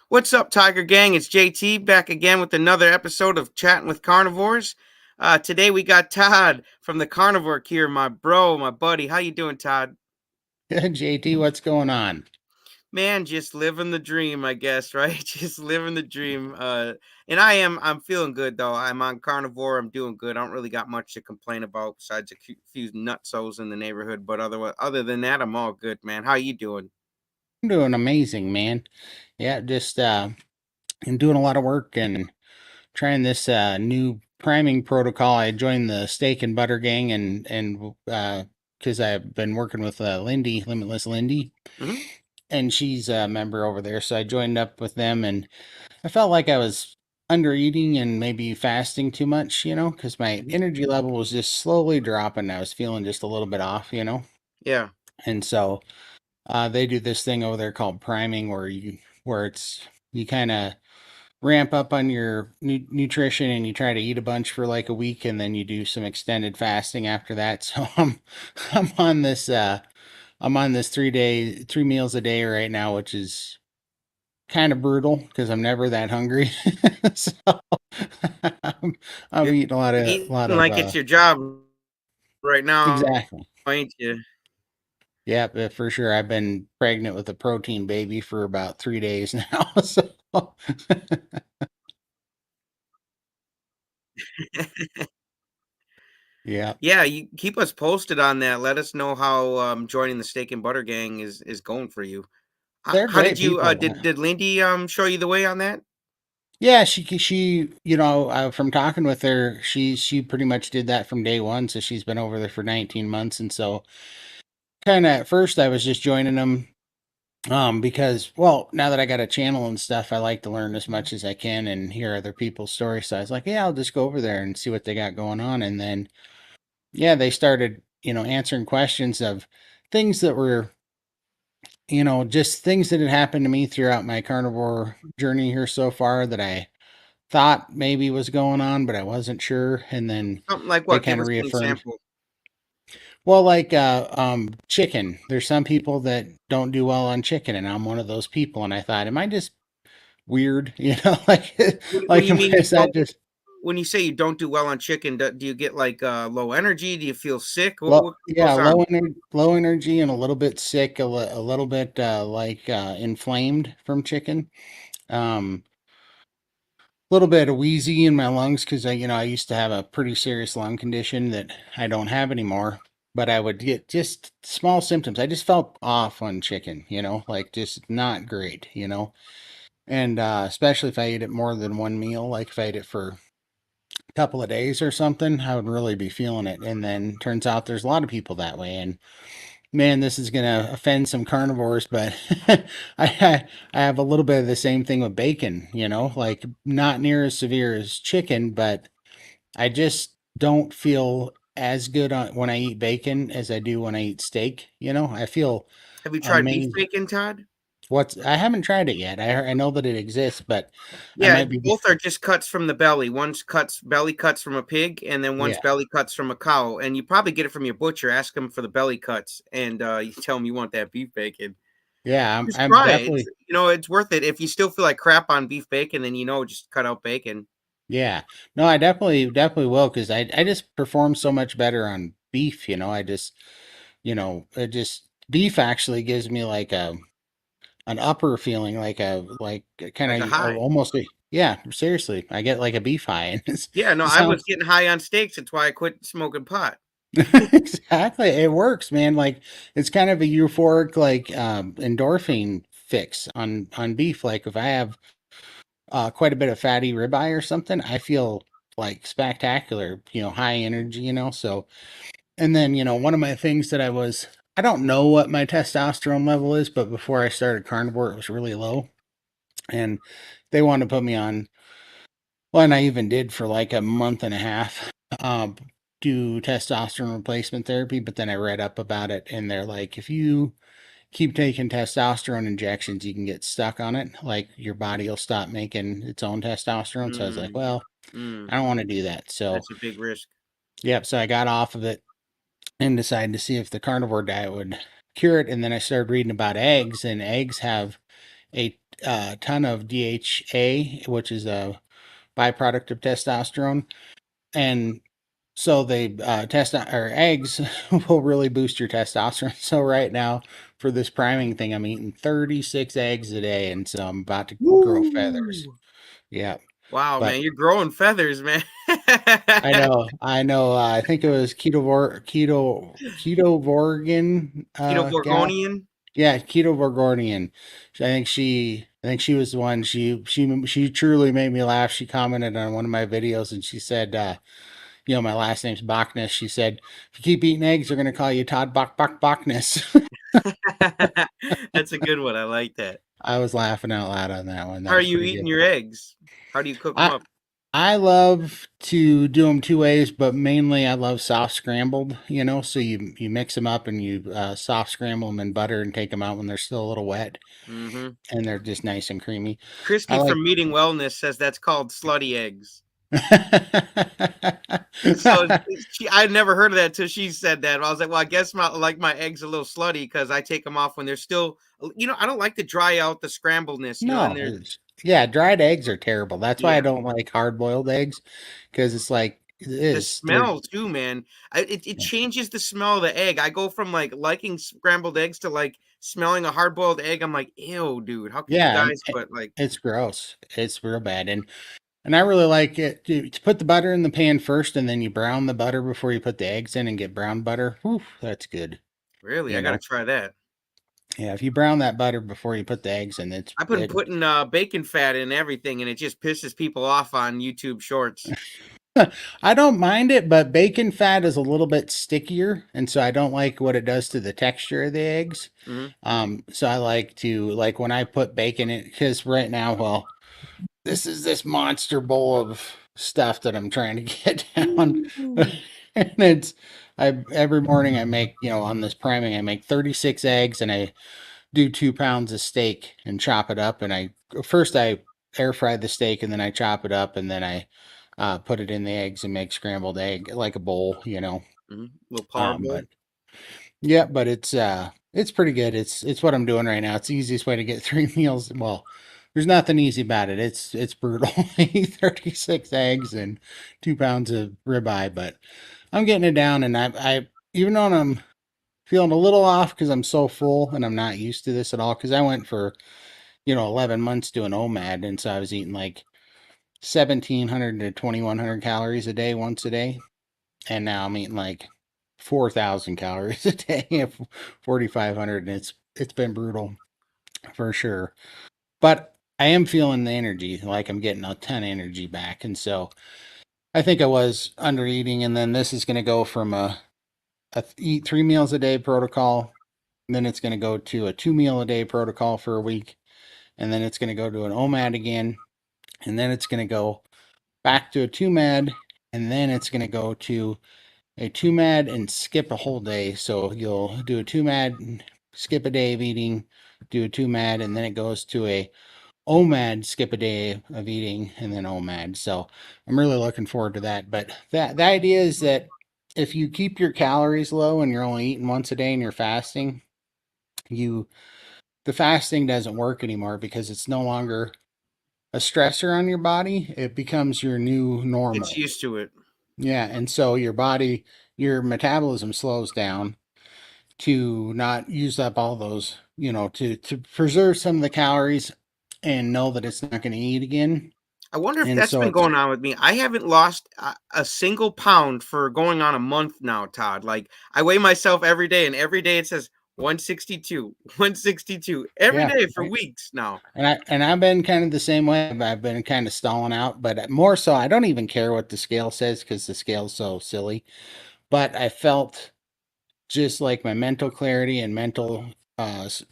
What's up, Tiger Gang? It's JT back again with another episode of Chatting with Carnivores. Today we got Todd from the Carnivore Cure, my bro, my buddy. How you doing, Todd? Good, JT, what's going on? Man, just living the dream, I guess, right? Just living the dream. And I'm feeling good though. I'm on carnivore. I'm doing good. I don't really got much to complain about besides a few nutsos in the neighborhood. But other than that, I'm all good, man. How you doing? I'm doing amazing, man. Yeah, just I'm doing a lot of work and trying this new priming protocol. I joined the Steak and Butter Gang and because I've been working with Lindy, Limitless Lindy, Hmm. and she's a member over there. So I joined up with them, and I felt like I was under eating and maybe fasting too much, because my energy level was just slowly dropping. I was feeling just a little bit off. Yeah. And so they do this thing over there called priming, where you kind of ramp up on your nutrition and you try to eat a bunch for like a week, and then you do some extended fasting after that. So I'm on this I'm on this 3 meals a day right now, which is kind of brutal because I'm never that hungry. So I'm, I'm You're eating a eating lot of like it's your job right now, exactly. ain't you? Yep, for sure. I've been pregnant with a protein baby for about 3 days now. So yeah, Yeah, you keep us posted on that. Let us know how joining the Steak and Butter Gang is going for you. they're How great did you people. did Lindy show you the way on that? Yeah, she from talking with her, she pretty much did that from day one. So she's been over there for 19 months, and so kind of at first I was just joining them because well, now that I got a channel and stuff, I like to learn as much as I can and hear other people's stories. So I was like, yeah, I'll just go over there and see what they got going on, and then yeah, they started answering questions of things that were just things that had happened to me throughout my carnivore journey here so far that I thought maybe was going on, but I wasn't sure. And then Something like they what? Give kind of us an reaffirmed. example. Well, like chicken. There's some people that don't do well on chicken, and I'm one of those people. And I thought, am I just weird? Like What do you mean you is that don't? just When you say you don't do well on chicken, do you get like low energy? Do you feel sick? What, low? what Yeah, goes on? low energy and a little bit sick, a little bit inflamed from chicken. Um, a little bit of wheezy in my lungs because I used to have a pretty serious lung condition that I don't have anymore. But I would get just small symptoms. I just felt off on chicken, like just not great. And especially if I ate it more than one meal, like if I ate it for a couple of days or something, I would really be feeling it. And then turns out there's a lot of people that way. And man, this is gonna offend some carnivores, but I have a little bit of the same thing with bacon, like not near as severe as chicken, but I just don't feel as good when I eat bacon as I do when I eat steak. I feel Have you tried beef amazing. bacon, Todd? I haven't tried it yet. I know that it exists, but I Yeah, might be both are just cuts from the belly. One's cuts belly cuts from a pig, and then one's yeah. belly cuts from a cow. And you probably get it from your butcher. Ask them for the belly cuts, and you tell them you want that beef bacon. Yeah, Just I'm try it. definitely It's worth it. If you still feel like crap on beef bacon, then just cut out bacon. yeah. No, I definitely will because I just perform so much better on beef, I just it just beef actually gives me like an upper feeling, like kind Like a of high. almost yeah, seriously. I get like a beef high and Yeah, no, it I was sounds getting high on steaks. That's why I quit smoking pot. exactly. It works, man. Like it's kind of a euphoric like endorphin fix on beef. Like if I have quite a bit of fatty ribeye or something, I feel like spectacular, high energy, so and then, one of my things that I don't know what my testosterone level is, but before I started carnivore, it was really low. And they wanted to put me on, well, and I even did for like a month and a half, do testosterone replacement therapy. But then I read up about it, and they're like, if you keep taking testosterone injections, you can get stuck on it. Like your body will stop making its own testosterone. So I was like, Mm, well, mm, I don't want to do that. So, that's a big risk. yep. So I got off of it and decided to see if the carnivore diet would cure it. And then I started reading about eggs, and eggs have a ton of DHA, which is a byproduct of testosterone, and so they test or eggs will really boost your testosterone. So right now for this priming thing, I'm eating 36 eggs a day, and so I'm about to grow feathers. Woo! Yeah, Wow, but man, you're growing feathers, man. I know. I think it was Keto Vorgan Keto gal. Borgonian. Yeah, Keto Vorgonian. I think she was the one. She truly made me laugh. She commented on one of my videos and she said, my last name's Bachness. She said, if you keep eating eggs, they're gonna call you Todd Bachness. That's a good one. I like that. I was laughing out loud on that one. How That are was you pretty eating good. your eggs? How do you cook them I up? I love to do them two ways, but mainly I love soft scrambled. So you mix them up and you soft scramble them in butter and take them out when they're still a little wet, Mhm. and they're just nice and creamy. I Christy like. from Meeting Wellness says that's called slutty eggs. So I'd never heard of that till she said that. I was like, well, I guess my eggs a little slutty because I take them off when they're still. I don't like to dry out the scrambledness. And No, they're yeah, dried eggs are terrible. That's why I yeah. don't like hard boiled eggs, because it's like it The is. They're smell too, man. It changes the smell of the egg. I go from like liking scrambled eggs to like smelling a hard boiled egg. I'm like, ew, dude. How could you yeah, guys put like it's gross. It's real bad, and I really like it to put the butter in the pan first, and then you brown the butter before you put the eggs in and get brown butter. Whew, that's good. really? You I got to know, try that. yeah. If you brown that butter before you put the eggs in, I've been putting bacon fat in everything, and it just pisses people off on YouTube Shorts. I don't mind it, but bacon fat is a little bit stickier, and so I don't like what it does to the texture of the eggs. Hmm. So I like to like when I put bacon in, because right now, well, this is this monster bowl of stuff that I'm trying to get down. And it's I every morning I make, on this priming, I make 36 eggs and I do 2 pounds of steak and chop it up. And I air fry the steak and then I chop it up and then I put it in the eggs and make scrambled egg like a bowl. Hmm. Little par bowl. But yeah, but it's pretty good. It's what I'm doing right now. It's the easiest way to get 3 meals. Well, there's nothing easy about it. It's brutal. I eat 36 eggs and 2 pounds of ribeye, but I'm getting it down. And I even though I'm feeling a little off because I'm so full and I'm not used to this at all. Because I went for 11 months doing OMAD, and so I was eating like 1,700 to 2,100 calories a day once a day, and now I'm eating like 4,000 calories a day, 4,500, and it's been brutal for sure. But I am feeling the energy, like I'm getting a ton of energy back, and so I think I was under eating, and then this is going to go from a eat 3 meals a day protocol, and then it's going to go to a 2 meal a day protocol for a week, and then it's going to go to an OMAD again, and then it's going to go back to a 2 MAD, and then it's going to go to a 2 MAD and skip a whole day. So you'll do a 2 MAD, skip a day of eating, do a 2 MAD, and then it goes to a OMAD, skip a day of eating, and then OMAD. So I'm really looking forward to that. But the idea is that if you keep your calories low and you're only eating once a day and you're fasting, you the fasting doesn't work anymore because it's no longer a stressor on your body. It becomes your new Gets normal. used to it. Yeah, and so your metabolism slows down to not use up all those, to preserve some of the calories and know that it's not going to eat again. I wonder if And that's so been it's going on with me. I haven't lost a single pound for going on a month now, Todd. Like I weigh myself every day, and every day it says 162, 162 every yeah, day for weeks now. I've been kind of the same way. I've been kind of stalling out, but more so, I don't even care what the scale says because the scale's so silly. But I felt just like my mental clarity and mental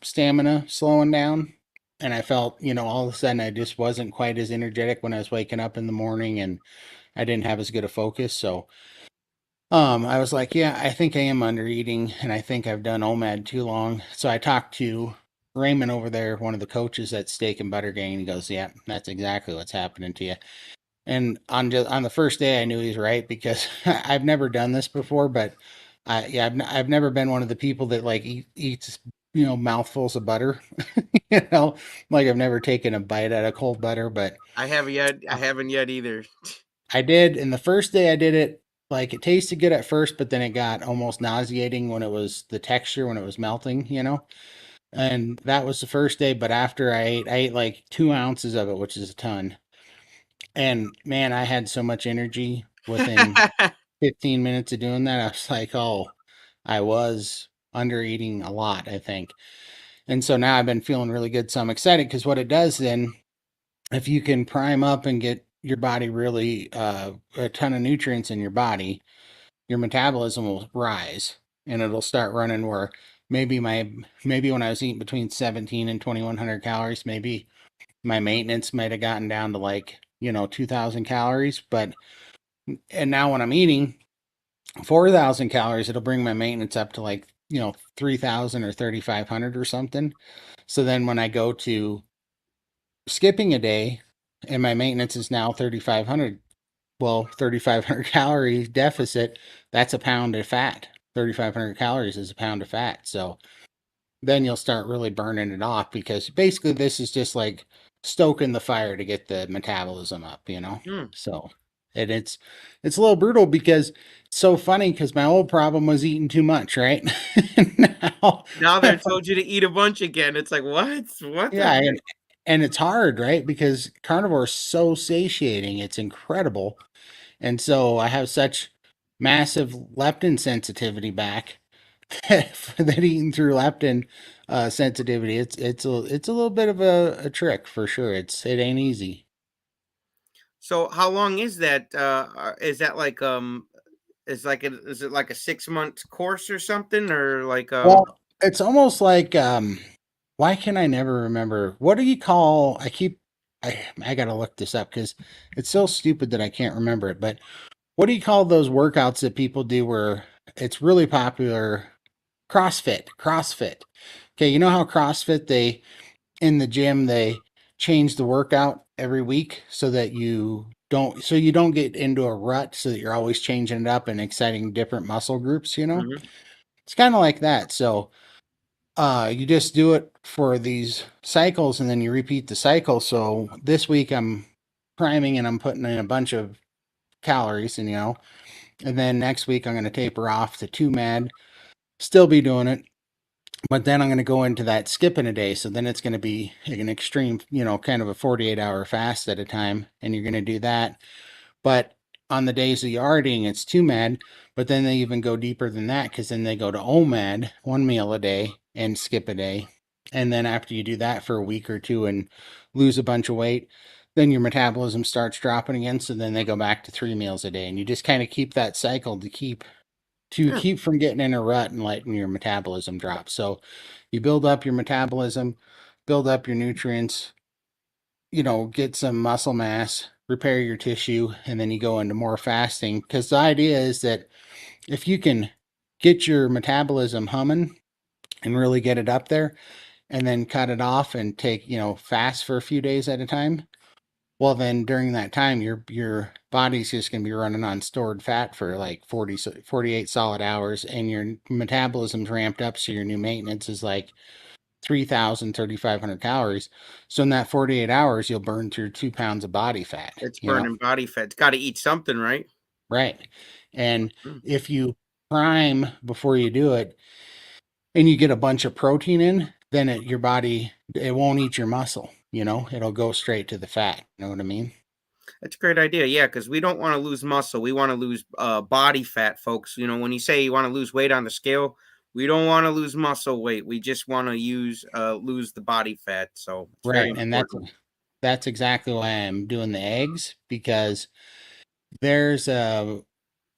stamina slowing down. And I felt, all of a sudden I just wasn't quite as energetic when I was waking up in the morning and I didn't have as good a focus. So I was like, yeah, I think I am under eating and I think I've done OMAD too long. So I talked to Raymond over there, one of the coaches at Steak and Butter Gang, and he goes, yeah, that's exactly what's happening to you. And on the first day, I knew he's right because I've never done this before, but yeah, I've never been one of the people that like eats mouthfuls of butter. you know, like I've never taken a bite out of cold butter, but I haven't yet. I haven't yet either. I did. And the first day I did it, like it tasted good at first, but then it got almost nauseating when it was the texture when it was melting. And that was the first day. But after I ate like 2 ounces of it, which is a ton. And man, I had so much energy within 15 minutes of doing that. I was like, oh, I was under eating a lot, I think. And so now I've been feeling really good. So I'm excited because what it does then, if you can prime up and get your body really a ton of nutrients in your body, your metabolism will rise and it'll start running where maybe when I was eating between 17 and 2100 calories, maybe my maintenance might have gotten down to like 2000 calories, but and now when I'm eating 4,000 calories, it'll bring my maintenance up to like 3,000 or 3,500 or something. So then when I go to skipping a day and my maintenance is now 3,500, well, 3,500 calorie deficit, that's a pound of fat. 3,500 calories is a pound of fat. So then you'll start really burning it off because basically this is just like stoking the fire to get the metabolism up. Hmm. So and it's a little brutal because it's so funny because my old problem was eating too much, right? now, Now they're told you to eat a bunch again. It's like what? What the yeah, heck? and it's hard, right? Because carnivore is so satiating, it's incredible. And so I have such massive leptin sensitivity back that eating through leptin sensitivity, it's a little bit of a trick for sure. It ain't easy. So how long is that? Is that like is it like a 6 month course or something or like Well, it's almost like why can I never remember what do you call I gotta look this up because it's so stupid that I can't remember it, but what do you call those workouts that people do where it's really popular? CrossFit. Okay, you know how CrossFit they in the gym they change the workout every week so you don't get into a rut so that you're always changing it up and exciting different muscle groups. mhm. It's kind of like that. So you just do it for these cycles and then you repeat the cycle. So this week I'm priming and I'm putting in a bunch of calories and then next week I'm going to taper off to 2 mad, still be doing it. But then I'm going to go into that skipping a day. So then it's going to be an extreme, kind of a 48-hour fast at a time. And you're going to do that. But on the days that you are eating, it's 2 mad. But then they even go deeper than that because then they go to OMAD, 1 meal a day, and skip a day. And then after you do that for a week or two and lose a bunch of weight, then your metabolism starts dropping again. So then they go back to 3 meals a day. And you just kind of keep that cycle Hmm. keep from getting in a rut and letting your metabolism drop. So you build up your metabolism, build up your nutrients, get some muscle mass, repair your tissue, and then you go into more fasting. Because the idea is that if you can get your metabolism humming and really get it up there, and then cut it off and take, fast for a few days at a time, well, then during that time, your body's just going to be running on stored fat for like 48 solid hours, and your metabolism's ramped up, so your new maintenance is like 3,000 3,500 calories. So in that 48 hours, you'll burn through 2 pounds of body It's burning body fat. It's got to eat something, right? right? And Hmm. if you prime before you do it, and you get a bunch of protein in, then your body it won't eat your muscle. It'll go straight to the fat. You know what I mean? That's a great idea. Yeah, because we don't want to lose muscle. We want to lose body fat, folks. When you say you want to lose weight on the scale, we don't want to lose muscle weight. We just want to lose the body fat. So it's very Right, and important. that's exactly why I'm doing the eggs because there's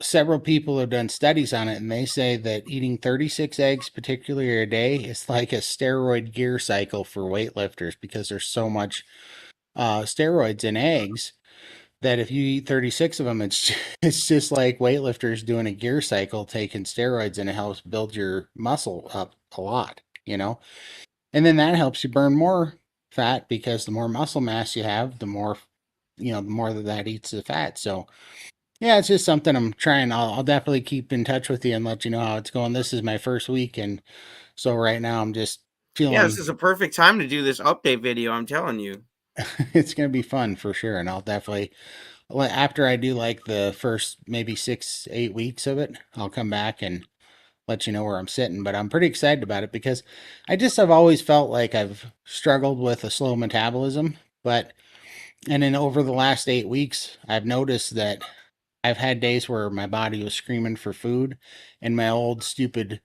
several people have done studies on it and they say that eating 36 eggs particularly a day is like a steroid gear cycle for weightlifters because there's so much steroids in eggs that if you eat 36 of them it's just like weightlifters doing a gear cycle taking steroids and it helps build your muscle up a lot. And then that helps you burn more fat because the more muscle mass you have, the more that eats the fat. So, yeah, it's just something I'm trying. I'll definitely keep in touch with you and let you know how it's going. This is my first week. And so right now I'm just Yeah, this feeling is a perfect time to do this update video, I'm telling you. it's gonna be fun for sure, and I'll definitely after I do like the first maybe 6, 8 weeks of it, I'll come back and let you know where I'm sitting. But I'm pretty excited about it because I've always felt like I've struggled with a slow metabolism, but and then over the last 8 weeks, I've noticed that I've had days where my body was screaming for food, and my old stupid,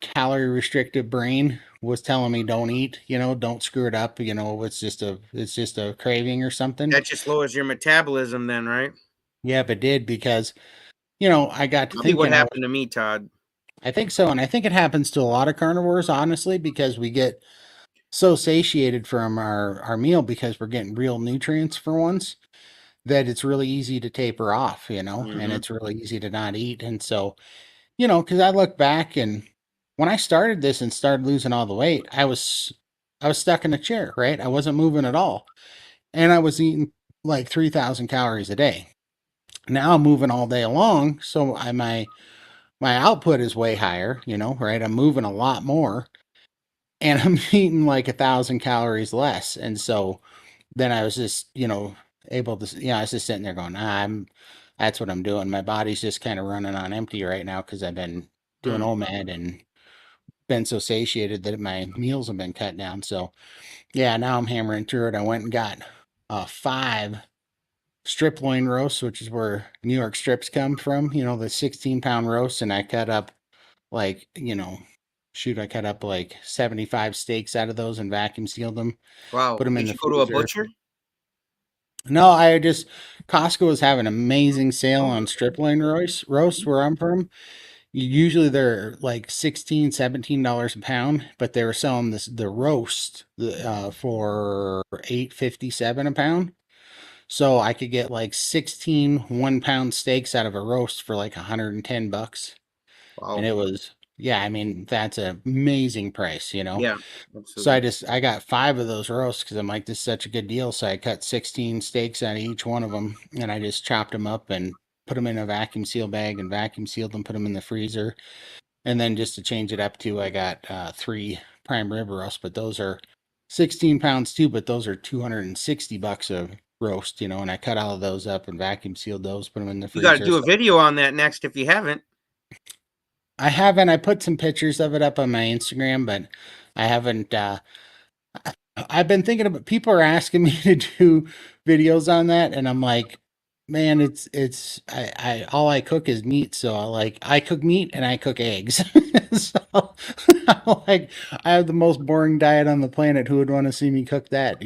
calorie restrictive brain was telling me don't eat, don't screw it up, it's just a craving or something. That just lowers your metabolism then, right? Yep, it did because, I got to Probably what thinking happened to me, Todd. I think so, and I think it happens to a lot of carnivores, honestly, because we get so satiated from our meal because we're getting real nutrients for once that it's really easy to taper off, and Mhm. it's really easy to not eat. And so, because I look back and when I started this and started losing all the weight, I was stuck in a chair, right? I wasn't moving at all. And I was eating like 3,000 calories a day. Now I'm moving all day long, so my output is way higher, right? I'm moving a lot more and I'm eating like 1,000 calories less. And so then I was just, able to, I was just sitting there going, that's what I'm doing. My body's just kind of running on empty right now because I've been doing Mm. OMAD and been so satiated that my meals have been cut down. So yeah, now I'm hammering through it. I went and got 5 strip loin roasts, which is where New York strips come from, the 16-pound roast. And I cut up like, I cut up like 75 steaks out of those and vacuum sealed them, put Wow. them in Did the you go to a freezer. butcher? No, Costco was having an amazing sale on strip loin roast where I'm from. Usually they're like 16, $17 a pound, but they were selling the roast for 8.57 a pound. So I could get like 16 1-pound steaks out of a roast for like $110. And Wow. it was, yeah, I mean, that's an amazing price. Yeah, So absolutely. I got 5 of those roasts because I'm like, this is such a good deal. So I cut 16 steaks out of each one of them, and I just chopped them up and put them in a vacuum seal bag and vacuum sealed them, put them in the freezer. And then just to change it up too, I got 3 prime rib roasts, but those are 16 pounds too, but those are $260 a roast, and I cut all of those up and vacuum sealed those, put them in the You gotta freezer. do a So video on that next if you haven't. I haven't, I put some pictures of it up on my Instagram, but I haven't, I've been thinking about people are asking me to do videos on that, and I'm like, man, I all I cook is meat, so I cook meat and I cook eggs. So I'm like I have the most boring diet on the planet. Who would want to see me cook that?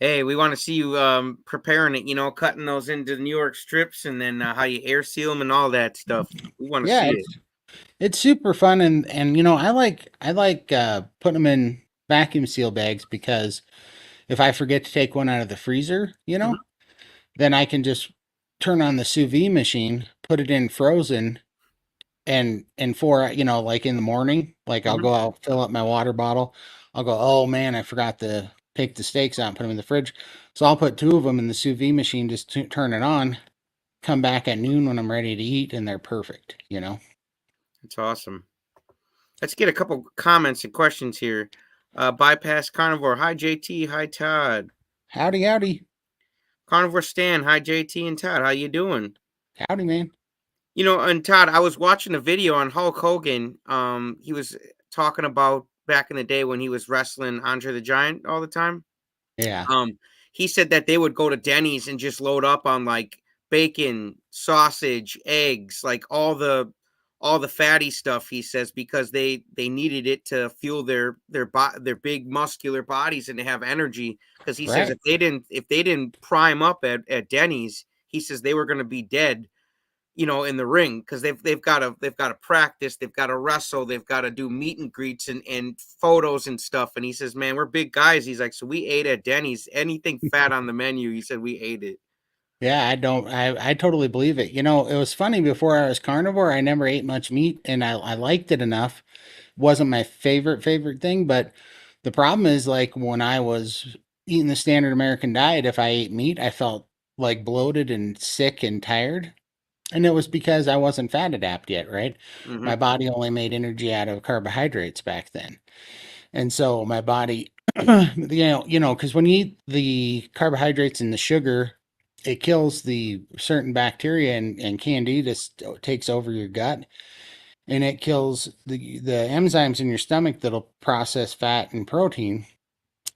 Hey, we wanna see you, preparing it, cutting those into New York strips and then, how you air seal them and all that stuff. We wanna Yeah, see it. it's super fun and I like putting them in vacuum seal bags because if I forget to take one out of the freezer, Mhm, then I can just turn on the sous vide machine, put it in frozen, and for like in the morning, like I'll mhm. go out, fill up my water bottle. I'll go, oh man, I forgot to take the steaks out and put them in the fridge. So I'll put 2 of them in the sous vide machine, just turn it on, come back at noon when I'm ready to eat, and they're perfect. That's awesome. Let's get a couple comments and questions here. Bypass Carnivore. Hi, JT. Hi, Todd. Howdy, howdy, Carnivore Stan. Hi, JT and Todd. How you doing? howdy, man. And Todd, I was watching a video on Hulk Hogan. He was talking about back in the day when he was wrestling Andre the Giant all the time. Yeah, Um, he said that they would go to Denny's and just load up on like bacon, sausage, eggs, like all the fatty stuff. He says because they needed it to fuel their big muscular bodies and to have energy. Because he says right. if they didn't prime up at Denny's, he says they were going to be dead, in the ring because they've got to practice, they've got to wrestle, they've got to do meet and greets and photos and stuff. And he says, "Man, we're big guys." He's like, "So we ate at Denny's. Anything fat on the menu," he said, "we ate it." Yeah, I totally believe it. It was funny before I was carnivore, I never ate much meat and I liked it enough. Wasn't my favorite thing, but the problem is like when I was eating the standard American diet, if I ate meat, I felt like bloated and sick and tired. And it was because I wasn't fat adapt yet, right? Hmm. My body only made energy out of carbohydrates back then. And so my body, because when you eat the carbohydrates and the sugar, it kills the certain bacteria, and candida takes over your gut, and it kills the enzymes in your stomach that'll process fat and protein.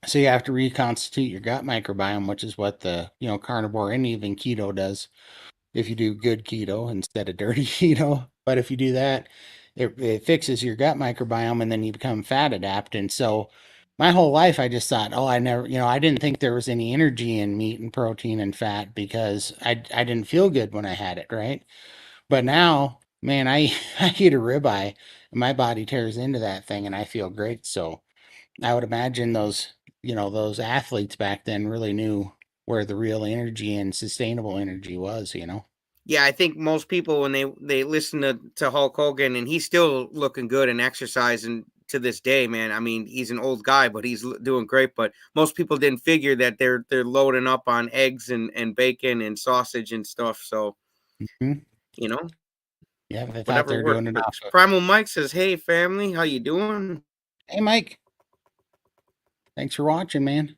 So you have to reconstitute your gut microbiome, which is what the carnivore and even keto does if you do good keto instead of dirty keto. But if you do that, it fixes your gut microbiome, and then you become fat adapt. And so my whole life, I just thought, oh, I never, I didn't think there was any energy in meat and protein and fat because I didn't feel good when I had it, right? But now, man, I, I eat a ribeye and my body tears into that thing and I feel great. So I would imagine those athletes back then really knew where the real energy and sustainable energy was. Yeah, I think most people when they listen to Hulk Hogan, and he's still looking good and exercising to this day, man. I mean, he's an old guy, but he's doing great. But most people didn't figure that they're loading up on eggs and bacon and sausage and stuff. So Mhm. you know, Yeah, they thought they whatever were doing it off works. of. Primal Mike says, "Hey, family, how you doing?" Hey, Mike, thanks for watching, man.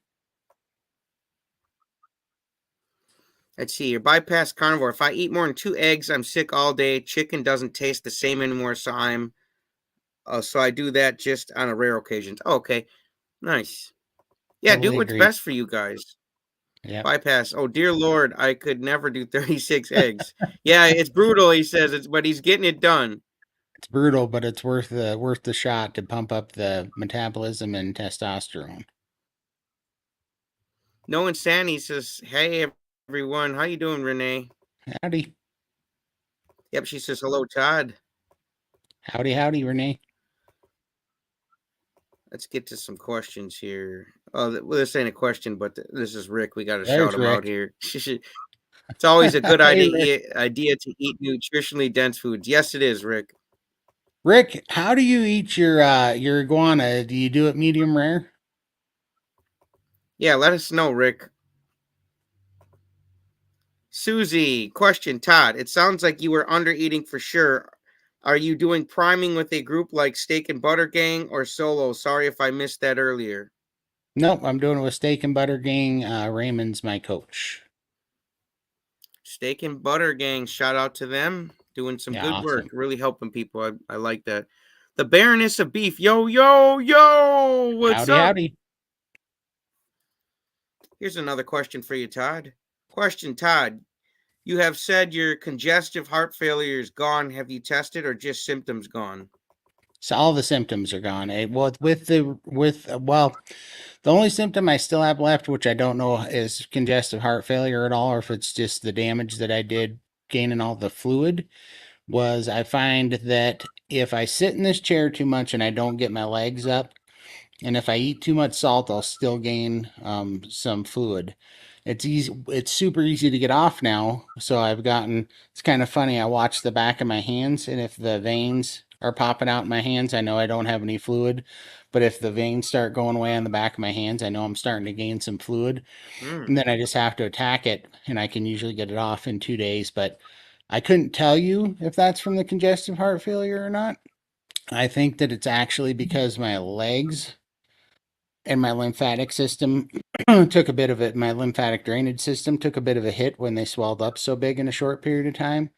Let's see. Your bypass carnivore. If I eat more than 2 eggs, I'm sick all day. Chicken doesn't taste the same anymore, so I do that just on a rare occasion. Oh, okay, nice. Yeah, do Totally what's agree. best for you guys. Yep. Bypass. Oh dear Lord, I could never do 36 eggs. Yeah, it's brutal. He says but he's getting it done. It's brutal, but it's worth the shot to pump up the metabolism and testosterone. No Insanity says, "Hey everyone, how you doing, Renee?" Howdy, Yep, she says, "Hello, Todd." howdy, howdy, Renee. Let's get to some questions here. Oh, well, this ain't a question, but this is Rick. We got to shout There's him out Rick. here. It's always a good Hey, Rick. idea to eat nutritionally dense foods. Yes, it is, Rick. Rick, how do you eat your iguana? Do you do it medium rare? Yeah, let us know, Rick. Susie, question, Todd. It sounds like you were under eating for sure. Are you doing priming with a group like Steak and Butter Gang or solo? Sorry if I missed that earlier. Nope, I'm doing it with Steak and Butter Gang. Raymond's my coach. Steak and Butter Gang, shout out to them. Doing some Yeah, good work, awesome. really helping people. I like that. The Baroness of Beef. Yo, yo, yo. What's Howdy, up? howdy. Here's another question for you, Todd. Question, Todd. You have said your congestive heart failure is gone. Have you tested or just symptoms gone? So all the symptoms are gone. Well, the only symptom I still have left, which I don't know is congestive heart failure at all, or if it's just the damage that I did gaining all the fluid, was I find that if I sit in this chair too much and I don't get my legs up, and if I eat too much salt, I'll still gain some fluid. It's easy. It's super easy to get off now. So I've gotten. It's kind of funny. I watch the back of my hands, and if the veins are popping out in my hands, I know I don't have any fluid. But if the veins start going away on the back of my hands, I know I'm starting to gain some fluid. Hmm. And then I just have to attack it, and I can usually get it off in 2 days. But I couldn't tell you if that's from the congestive heart failure or not. I think that it's actually because my legs and my lymphatic system took a bit of it. My lymphatic drainage system took a bit of a hit when they swelled up so big in a short period of time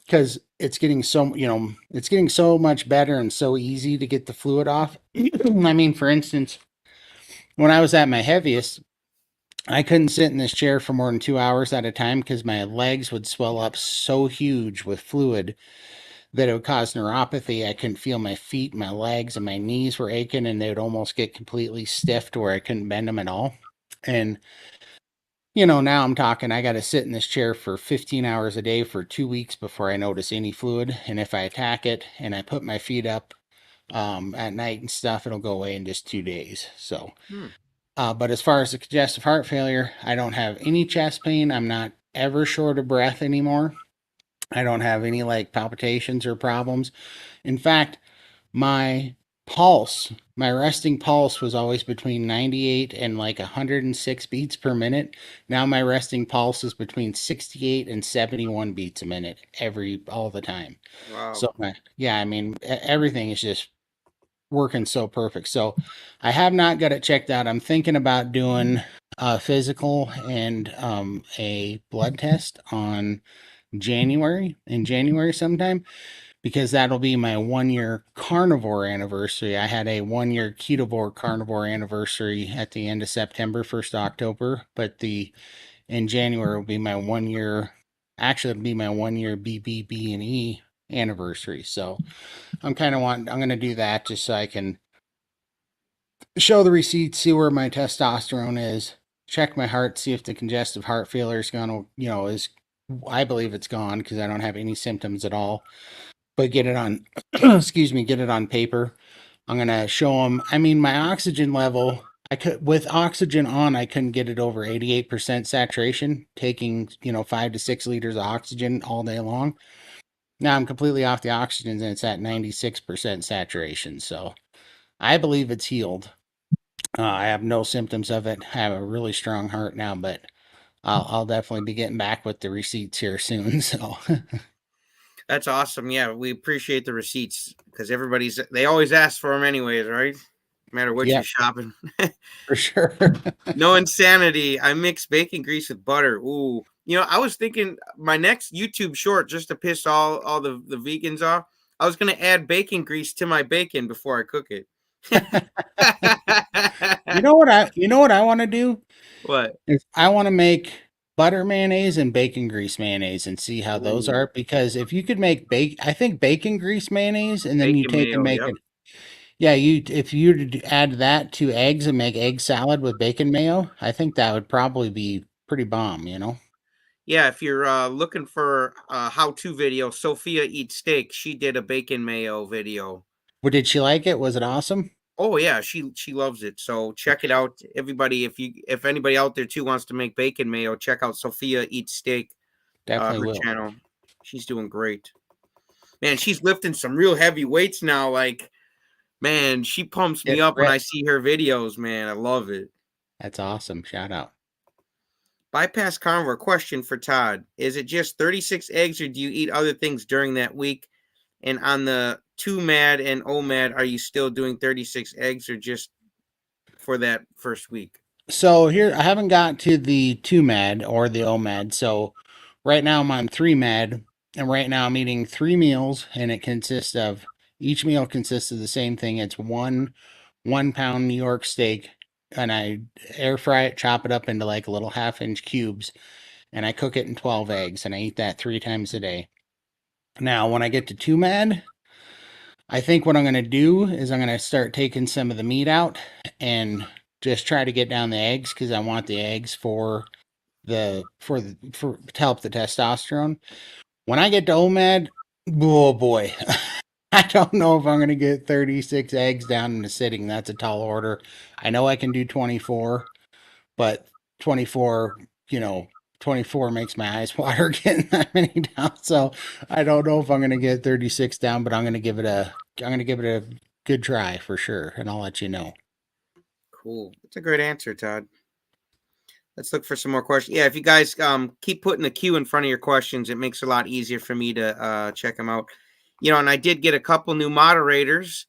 because it's getting so much better and so easy to get the fluid off. I mean, for instance, when I was at my heaviest, I couldn't sit in this chair for more than 2 hours at a time because my legs would swell up so huge with fluid that it would cause neuropathy. I couldn't feel my feet, my legs, and my knees were aching, and they would almost get completely stiff to where I couldn't bend them at all. And now I'm talking, I got to sit in this chair for 15 hours a day for 2 weeks before I notice any fluid. And if I attack it and I put my feet up at night and stuff, it'll go away in just 2 days. So, Hmm. but as far as the congestive heart failure, I don't have any chest pain. I'm not ever short of breath anymore. I don't have any like palpitations or problems. In fact, my Pulse. My resting pulse was always between 98 and like 106 beats per minute. Now my resting pulse is between 68 and 71 beats a minute all the time. Wow. So yeah, I mean everything is just working so perfect. So I have not got it checked out. I'm thinking about doing a physical and a blood test in January sometime, because that'll be my 1 year carnivore anniversary. I had a 1 year ketovore carnivore anniversary at the end of September, 1st October, but the in January will be my 1 year. Actually, it'll be my 1 year BBB and E anniversary. So I'm going to do that just so I can show the receipt, see where my testosterone is, check my heart, see if the congestive heart failure is going to, is, I believe it's gone because I don't have any symptoms at all, but get it on, excuse me, get it on paper. I'm going to show them, I mean, my oxygen level, with oxygen on, I couldn't get it over 88% saturation, taking, 5 to 6 liters of oxygen all day long. Now I'm completely off the oxygen and it's at 96% saturation. So I believe it's healed. I have no symptoms of it. I have a really strong heart now, but I'll definitely be getting back with the receipts here soon. So That's awesome. Yeah, we appreciate the receipts because they always ask for them anyways, right? No matter what yeah, you're shopping. for sure. No insanity. I mix bacon grease with butter. Ooh. I was thinking my next YouTube short, just to piss all the vegans off, I was gonna add bacon grease to my bacon before I cook it. You know what I want to do What? is I want to make butter mayonnaise and bacon grease mayonnaise and see how those Ooh, are, because if you could make I think bacon grease mayonnaise and then you bacon take and mayo. make Yep. it. Yeah, if you were to add that to eggs and make egg salad with bacon mayo, I think that would probably be pretty bomb. Yeah, if you're looking for a how-to video, Sophia Eats Steak, she did a bacon mayo video. But did she like it? Was it awesome? Oh yeah, she loves it. So check it out, everybody. If anybody out there too wants to make bacon mayo, check out Sophia Eats Steak, Definitely her will. channel. She's doing great. Man, she's lifting some real heavy weights now. Like, man, she pumps me Get up when I ripped. see her videos, man. I love it. That's awesome. Shout out. Bypass carnivore question for Todd. Is it just 36 eggs or do you eat other things during that week? And on the 2 MAD and OMAD, are you still doing 36 eggs or just for that first week? So here, I haven't got to the 2 MAD or the OMAD. So right now I'm on 3 MAD, and right now I'm eating 3 meals, and each meal consists of the same thing. It's 1 pound New York steak, and I air fry it, chop it up into like little 1/2 inch cubes, and I cook it in 12 eggs, and I eat that 3 times a day. Now, when I get to 2 MAD, I think what I'm going to do is I'm going to start taking some of the meat out and just try to get down the eggs, because I want the eggs for to help the testosterone. When I get to OMAD, oh boy, I don't know if I'm going to get 36 eggs down in a sitting. That's a tall order. I know I can do 24, but 24, you know, 24 makes my eyes water getting that many down. So I don't know if I'm going to get 36 down, but I'm going to give it a good try for sure. And I'll let you know. Cool. That's a great answer, Todd. Let's look for some more questions. Yeah, if you guys keep putting the queue in front of your questions, it makes it a lot easier for me to check them out. And I did get a couple new moderators.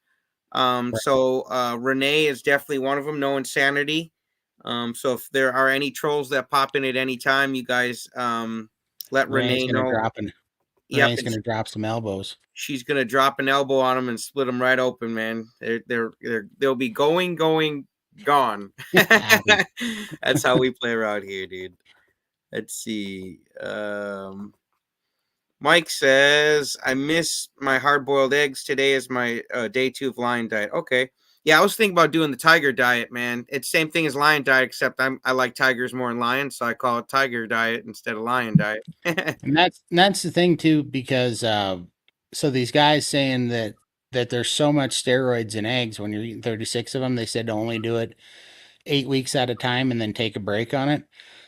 So Renee is definitely one of them. No Insanity. So if there are any trolls that pop in at any time, you guys let Renee's Renee going to know. drop in. Yep, Renee's going to drop some elbows. she's gonna drop an elbow on them and split them right open, man. They'll be gone. That's how we play around here, dude. Let's see. Mike says, I miss my hard boiled eggs. Today is my day 2 of lion diet. Okay. Yeah, I was thinking about doing the tiger diet, man. It's same thing as lion diet, except I like tigers more than lions, so I call it tiger diet instead of lion diet. And that's the thing too, because so these guys saying that there's so much steroids in eggs when you're eating 36 of them, they said to only do it 8 weeks at a time and then take a break on it.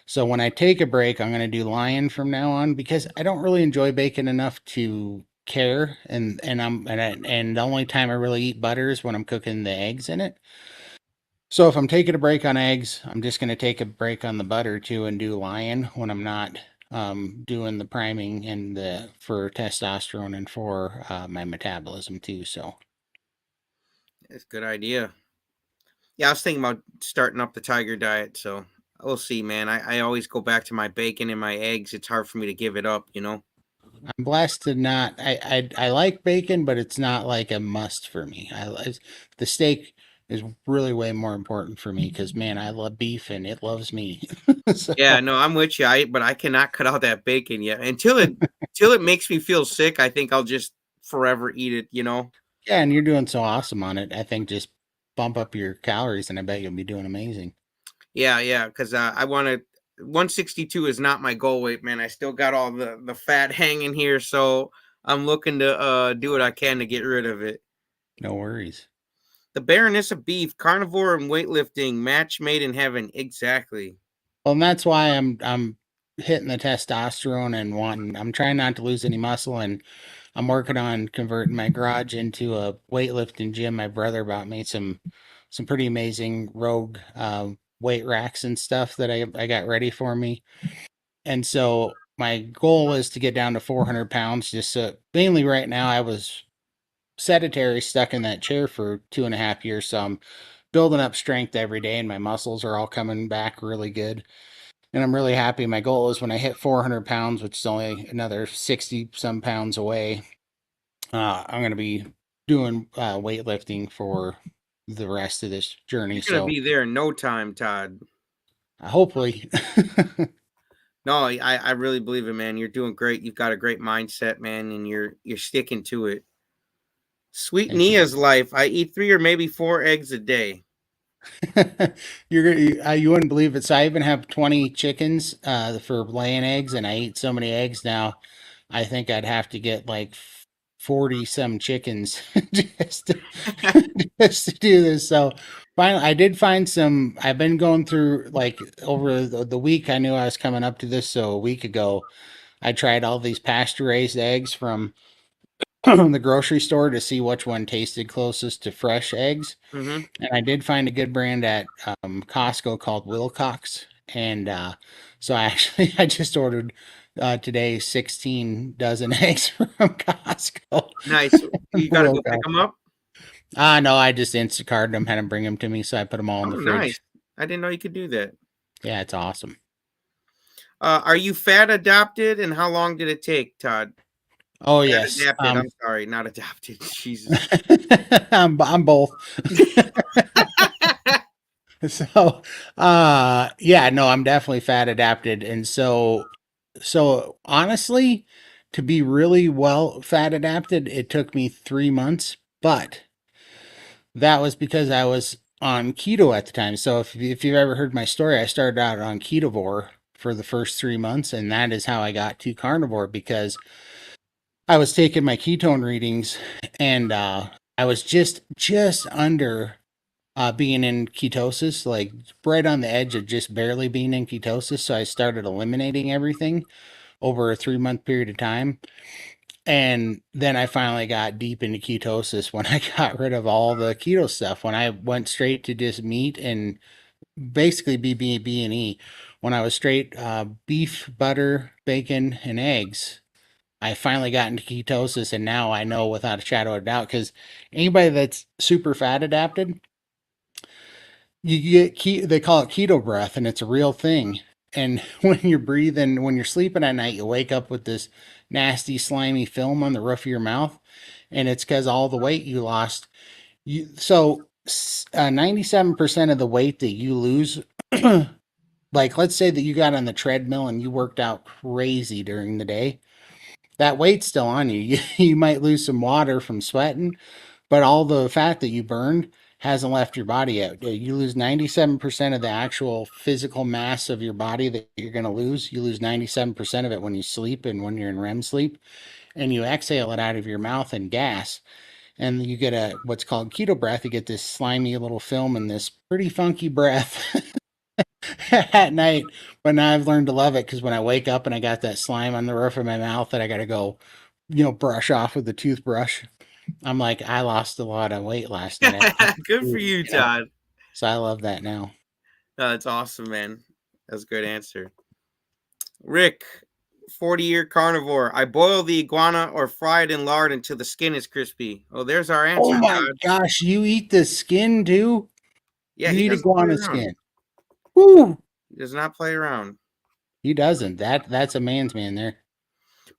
So when I take a break, I'm going to do lion from now on, because I don't really enjoy bacon enough to care, and the only time I really eat butter is when I'm cooking the eggs in it. So if I'm taking a break on eggs, I'm just going to take a break on the butter too and do lion when I'm not doing the priming and the for testosterone and for my metabolism too. So That's a good idea. Yeah, I was thinking about starting up the tiger diet, so we'll see, man. I always go back to my bacon and my eggs. It's hard for me to give it up, you know? I'm blessed to not. I like bacon, but it's not like a must for me. The steak is really way more important for me because man, I love beef and it loves me. So Yeah, no, I'm with you. But I cannot cut out that bacon yet. Until it makes me feel sick, I think I'll just forever eat it, you know? yeah, and you're doing so awesome on it. I think just bump up your calories, and I bet you'll be doing amazing. Yeah, yeah, because I want to. 162 is not my goal weight, man. I still got all the fat hanging here, so I'm looking to do what I can to get rid of it. No worries. The Baroness of Beef, carnivore and weightlifting, match made in heaven. Exactly. Well, and that's why I'm hitting the testosterone and wanting. I'm trying not to lose any muscle, and I'm working on converting my garage into a weightlifting gym. My brother bought me some pretty amazing Rogue weight racks and stuff that I got ready for me. And so my goal is to get down to 400 pounds. Just so mainly right now I was sedentary, stuck in that chair for 2.5 years. So I'm building up strength every day, and my muscles are all coming back really good. And I'm really happy. My goal is when I hit 400 pounds, which is only another 60 some pounds away, I'm going to be doing weightlifting for the rest of this journey. You're gonna So be there in no time, Todd. hopefully, No, I really believe it, man. You're doing great. You've got a great mindset, man, and you're sticking to it. Sweet thank you. Nia's life. I eat 3 or maybe 4 eggs a day. You wouldn't believe it. So I even have 20 chickens for laying eggs, and I eat so many eggs now. I think I'd have to get like 40 some chickens just to, just to do this. So finally, I did find some. I've been going through like over the week. I knew I was coming up to this, so a week ago, I tried all these pasture raised eggs from the grocery store to see which one tasted closest to fresh eggs. Mm-hmm. And I did find a good brand at Costco called Wilcox. And so I just ordered today 16 dozen eggs from Costco. Nice. You got to go pick Wilcox. them up. No, I just Instacarted them, had them bring them to me, so I put them all in Oh, the nice. fridge. I didn't know you could do that. Yeah, it's awesome. Are you fat adopted, and how long did it take, Todd? Oh Fat yes, adapted. I'm sorry, not adopted. Jesus. I'm both. So, yeah, no, I'm definitely fat adapted. And so honestly, to be really well fat adapted, it took me 3 months, but that was because I was on keto at the time. So if you've ever heard my story, I started out on ketovore for the first 3 months, and that is how I got to carnivore because I was taking my ketone readings and I was just under being in ketosis, like right on the edge of just barely being in ketosis. So I started eliminating everything over a 3 month period of time. And then I finally got deep into ketosis when I got rid of all the keto stuff. When I went straight to just meat and basically B and E. When I was straight beef, butter, bacon, and eggs, I finally got into ketosis, and now I know without a shadow of a doubt because anybody that's super fat adapted, you get they call it keto breath, and it's a real thing. And when you're breathing, when you're sleeping at night, you wake up with this nasty slimy film on the roof of your mouth, and it's because all the weight you lost. 97% of the weight that you lose, like let's say that you got on the treadmill and you worked out crazy during the day, that weight's still on you. You might lose some water from sweating, but all the fat that you burned hasn't left your body yet. You lose 97% of the actual physical mass of your body that you're going to lose. You lose 97% of it when you sleep and when you're in REM sleep, and you exhale it out of your mouth in gas. And you get a what's called keto breath. You get this slimy little film and this pretty funky breath at night. But now I've learned to love it because when I wake up and I got that slime on the roof of my mouth that I got to go brush off with a toothbrush. I'm like, I lost a lot of weight last night. I had Good for food, you, Todd. so I love that now. No, that's awesome, man. That's a good answer. Rick, 40-year carnivore. I boil the iguana or fry it in lard until the skin is crispy. Oh, there's our Oh answer, my Todd. gosh, you eat the skin too? Yeah, You he eat doesn't play iguana around. skin. Woo! He does not play around. He doesn't. That's a man's man there.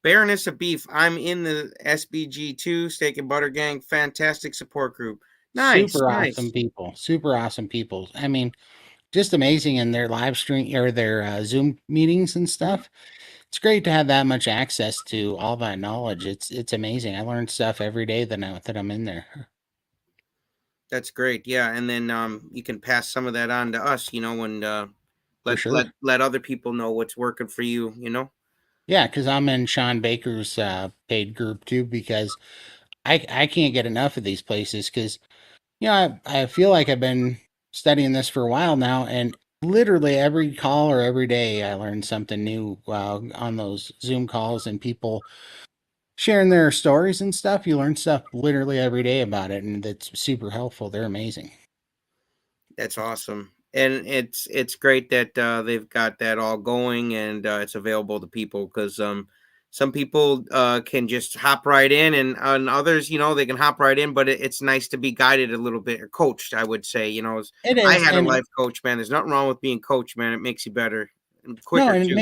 Baroness of Beef. I'm in the SBG2 Steak and Butter Gang. Fantastic support group. Nice, Super awesome nice. people. Super awesome people. I mean, just amazing in their live stream or their Zoom meetings and Mhm. stuff. It's great to have that much access to all that knowledge. It's amazing. I learn stuff every day that I'm in there. That's great. Yeah, and then you can pass some of that on to us, and For sure. let other people know what's working for you. Yeah, because I'm in Sean Baker's paid group too because I can't get enough of these places because I feel like I've been studying this for a while now, and literally every call or every day I learn something new on those Zoom calls and people sharing their stories and stuff. You learn stuff literally every day about it, and it's super helpful. They're amazing. That's awesome. And it's great that they've got that all going and it's available to people because some people can just hop right in and others, they can hop right in, but it's nice to be guided a little bit or coached, I would say. It I is, had a and life coach, man. There's nothing wrong with being coached, man. It makes you better and no, quicker and too.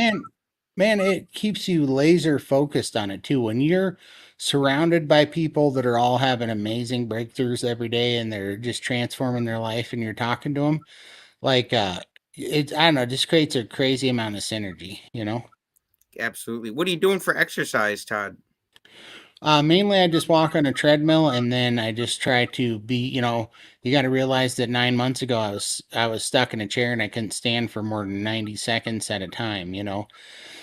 man, it keeps you laser focused on it too. When you're surrounded by people that are all having amazing breakthroughs every day and they're just transforming their life, and you're talking to them, like I don't know, just creates a crazy amount of synergy. Absolutely. What are you doing for exercise, Todd? Mainly, I just walk on a treadmill, and then I just try to be. You got to realize that 9 months ago I was stuck in a chair and I couldn't stand for more than 90 seconds at a time.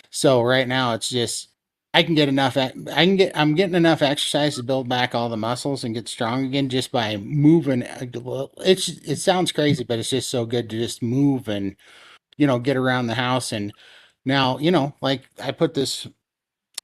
So right now it's just I can get enough. I'm getting enough exercise to build back all the muscles and get strong again just by moving. It sounds crazy, but it's just so good to just move and get around the house. And now like I put this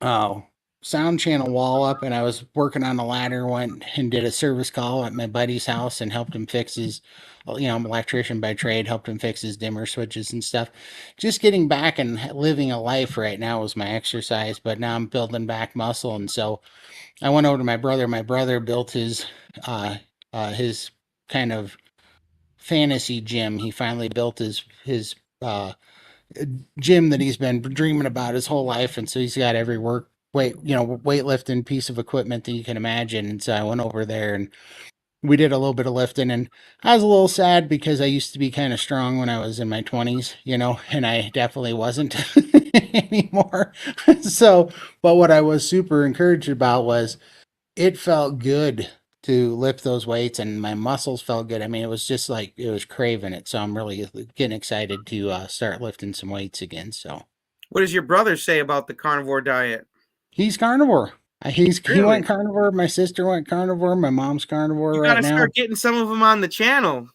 uh, sound channel wall up, and I was working on the ladder. Went and did a service call at my buddy's house and helped him fix his. I'm an electrician by trade, helped him fix his dimmer switches and stuff. Just getting back and living a life right now was my exercise, but now I'm building back muscle. And so I went over to my brother. My brother built his kind of fantasy gym. He finally built his gym that he's been dreaming about his whole life, and so he's got every weightlifting piece of equipment that you can imagine. And so I went over there and we did a little bit of lifting, and I was a little sad because I used to be kind of strong when I was in my 20s, and I definitely wasn't anymore. So, but what I was super encouraged about was it felt good to lift those weights, and my muscles felt good. I mean, it was just like it was craving it. So I'm really getting excited to start lifting some weights again. So What does your brother say about the carnivore diet? he's carnivore. He Really? went carnivore. My sister went carnivore. My mom's carnivore You got right to now. start getting some of them on the channel.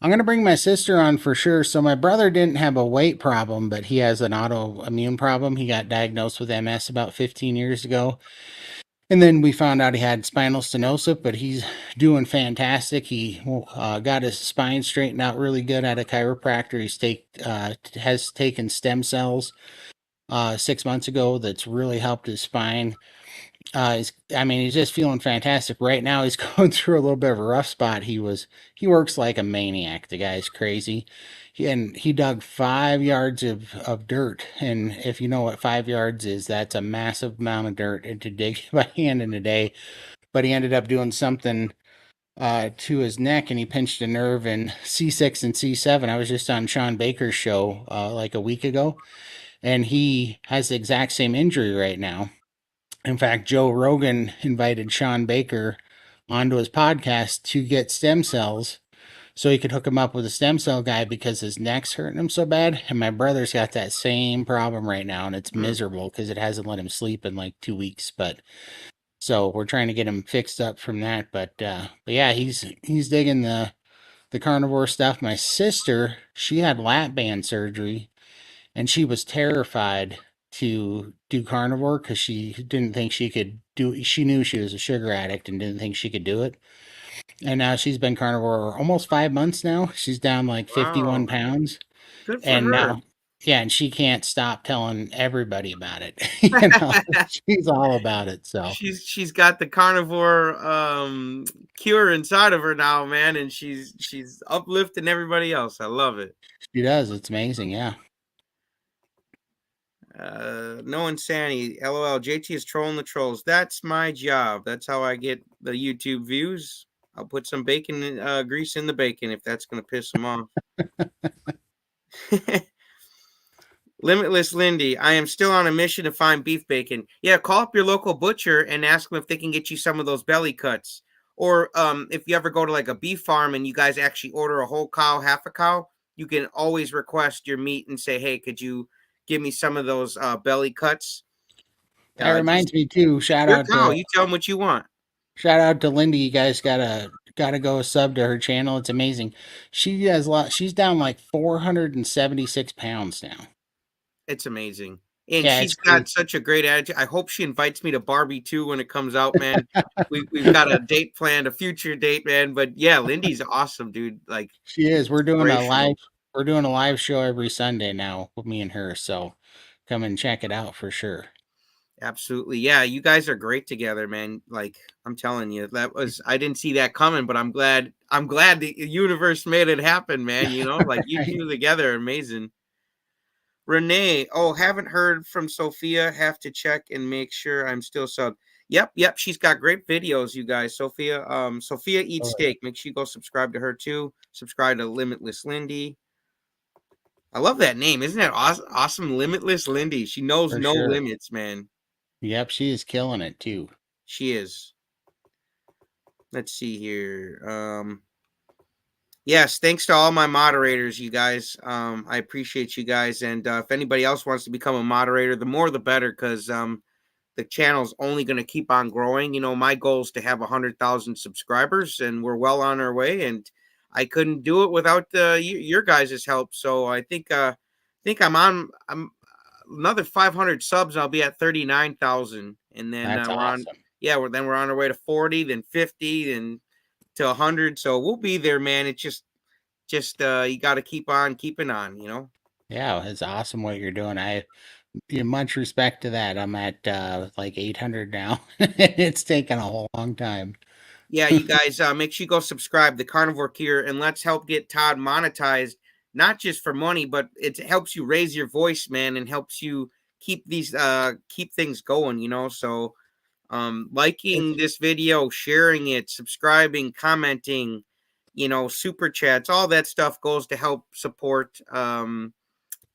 I'm gonna bring my sister on for sure. So my brother didn't have a weight problem, but he has an autoimmune problem. He got diagnosed with MS about 15 years ago. And then we found out he had spinal stenosis, but he's doing fantastic. He got his spine straightened out really good at a chiropractor. Has taken stem cells 6 months ago. That's really helped his spine. He's just feeling fantastic right now. He's going through a little bit of a rough spot. He works like a maniac. The guy's crazy. And he dug 5 yards of dirt. And if you know what 5 yards is, that's a massive amount of dirt to dig by hand in a day. But he ended up doing something to his neck, and he pinched a nerve in C6 and C7. I was just on Sean Baker's show like a week ago, and he has the exact same injury right now. In fact, Joe Rogan invited Sean Baker onto his podcast to get stem cells so he could hook him up with a stem cell guy because his neck's hurting him so bad. And my brother's got that same problem right now, and it's Mm. miserable because it hasn't let him sleep in like 2 weeks. But so we're trying to get him fixed up from that. But yeah, he's digging the carnivore stuff. My sister, she had lap band surgery, and she was terrified to do carnivore because she didn't think she could she knew she was a sugar addict and didn't think she could do it. And now she's been carnivore almost 5 months now. She's down like 51 Wow. pounds. Good for And her. now, yeah, and she can't stop telling everybody about it. You know, she's all about it. So She's got the carnivore cure inside of her now, man, and she's uplifting everybody else. I love it. she does. It's amazing. Yeah. No insanity. LOL. JT is trolling the trolls. That's my job. That's how I get the YouTube views. I'll put some bacon grease in the bacon if that's gonna piss them off. Limitless Lindy, I am still on a mission to find beef bacon. Yeah, call up your local butcher and ask them if they can get you some of those belly cuts. Or if you ever go to like a beef farm and you guys actually order a whole cow, half a cow, you can always request your meat and say, "Hey, could you give me some of those belly cuts?" That Just reminds me too. your cow. You tell them what you want. Shout out to Lindy. You guys gotta go sub to her channel. It's amazing. She has a lot. She's down like 476 pounds now. It's amazing. And Yeah, it's she's got crazy. such a great attitude. I hope she invites me to Barbie too when it comes out, man. We've got a date planned, a future date, man. But yeah, Lindy's awesome, dude. Like She is. inspirational. We're doing a live show every Sunday now with me and her. So come and check it out for sure. Absolutely. Yeah, you guys are great together, man. Like I'm telling you, that was I didn't see that coming, but I'm glad the universe made it happen, man. You know, like you Right. two together are amazing. Renee, oh, haven't heard from Sophia. Have to check and make sure I'm still sub. Yep. She's got great videos, you guys. Sophia Eats Oh, yeah, Steak. Make sure you go subscribe to her too. Subscribe to Limitless Lindy. I love that name. Isn't that awesome? Awesome, Limitless Lindy. She knows for no sure. limits, man. Yep, she is killing it too. She is. Let's see here. Yes, thanks to all my moderators, you guys. I appreciate you guys. And if anybody else wants to become a moderator, the more the better, because the channel's only going to keep on growing. You know, my goal is to have 100,000 subscribers, and we're well on our way. And I couldn't do it without your guys' help. So I think I'm another 500 subs. I'll be at 39,000, and then That's we're on. awesome. Yeah, we're on our way to 40, then 50, then to 100. So we'll be there, man. It's just you got to keep on keeping on. You know. Yeah, it's awesome what you're doing. Much respect to that. I'm at like 800 now. It's taken a long time. Yeah, you guys, make sure you go subscribe the Carnivore Cure, and let's help get Todd monetized, not just for money, but it helps you raise your voice, man, and helps you keep things going. You know, so liking It's this video, sharing it, subscribing, commenting, super chats, all that stuff goes to help support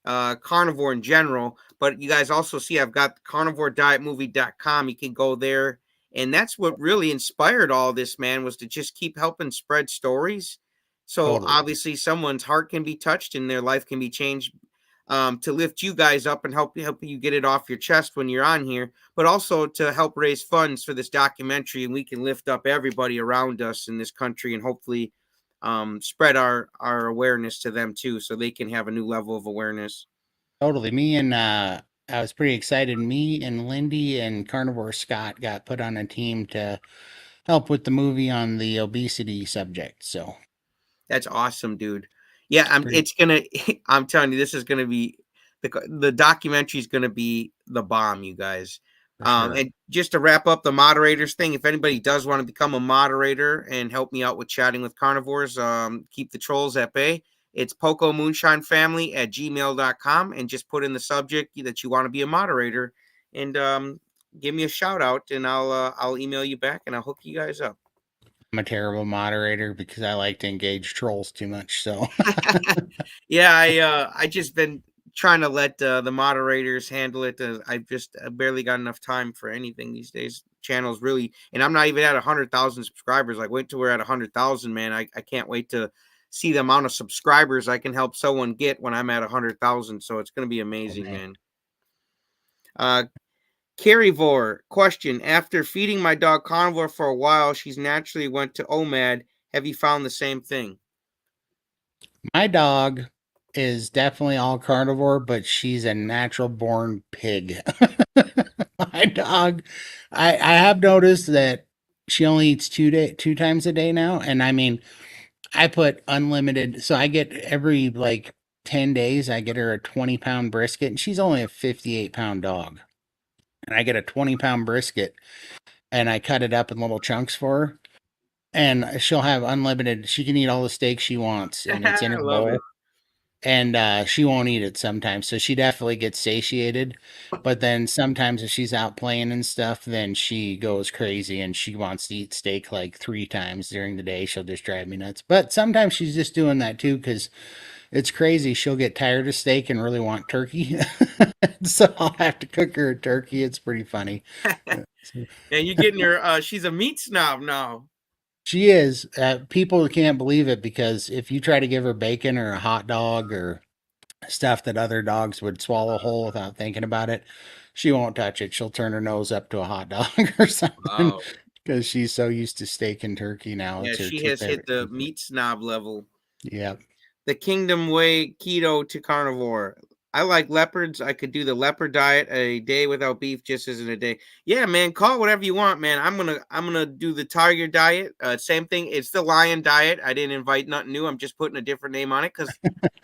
carnivore in general. But you guys also see I've got carnivoredietmovie.com. You can go there. And that's what really inspired all this, man, was to just keep helping spread stories. So totally, obviously someone's heart can be touched and their life can be changed, to lift you guys up and help you get it off your chest when you're on here, but also to help raise funds for this documentary, and we can lift up everybody around us in this country and hopefully spread our awareness to them too, so they can have a new level of awareness. totally. I was pretty excited. Me and Lindy and Carnivore Scott got put on a team to help with the movie on the obesity subject. So That's awesome, dude. Yeah, it's pretty it's gonna. I'm telling you, this is gonna be the documentary is gonna be the bomb, you guys. for sure. And just to wrap up the moderators thing, if anybody does want to become a moderator and help me out with chatting with carnivores, keep the trolls at bay. It's Poco Moonshine Family at gmail.com, and just put in the subject that you want to be a moderator, and give me a shout out, and I'll email you back and I'll hook you guys up. I'm a terrible moderator because I like to engage trolls too much. So Yeah, I just been trying to let the moderators handle it. I've just barely got enough time for anything these days. Channels really, and I'm not even at 100,000 subscribers. Like, wait till we're at 100,000, man. I can't wait to see the amount of subscribers I can help someone get when I'm at 100,000. So it's going to be oh, amazing, man. man. Uh, Carivore question: after feeding my dog carnivore for a while, she's naturally went to OMAD. Have you found the same thing? My dog is definitely all carnivore, but she's a natural born pig. my dog, I have noticed that she only eats 2 times a day now, and I mean, I put unlimited, so I get every like 10 days, I get her a 20-pound brisket, and she's only a 58-pound dog, and I get a 20-pound brisket, and I cut it up in little chunks for her, and she'll have unlimited. She can eat all the steak she wants, and it's in I her love it. bowl, and she won't eat it sometimes, so she definitely gets satiated. But then sometimes if she's out playing and stuff, then she goes crazy and she wants to eat steak like 3 times during the day. She'll just drive me nuts. But sometimes she's just doing that too because it's crazy. She'll get tired of steak and really want turkey. So I'll have to cook her a turkey. It's pretty funny. So And you getting her? She's a meat snob now. she is. People can't believe it because if you try to give her bacon or a hot dog or stuff that other dogs would swallow whole without thinking about it, she won't touch it. She'll turn her nose up to a hot dog or something Wow. because she's so used to steak and turkey now. Yeah, It's her she two has hit favorite the things. meat snob level. Yeah. The Kingdom Way keto to carnivore. I like leopards. I could do the leopard diet a day without beef, just as in a day. Yeah, man, call it whatever you want, man. I'm gonna do the tiger diet. Same thing. It's the lion diet. I didn't invite nothing new. I'm just putting a different name on it because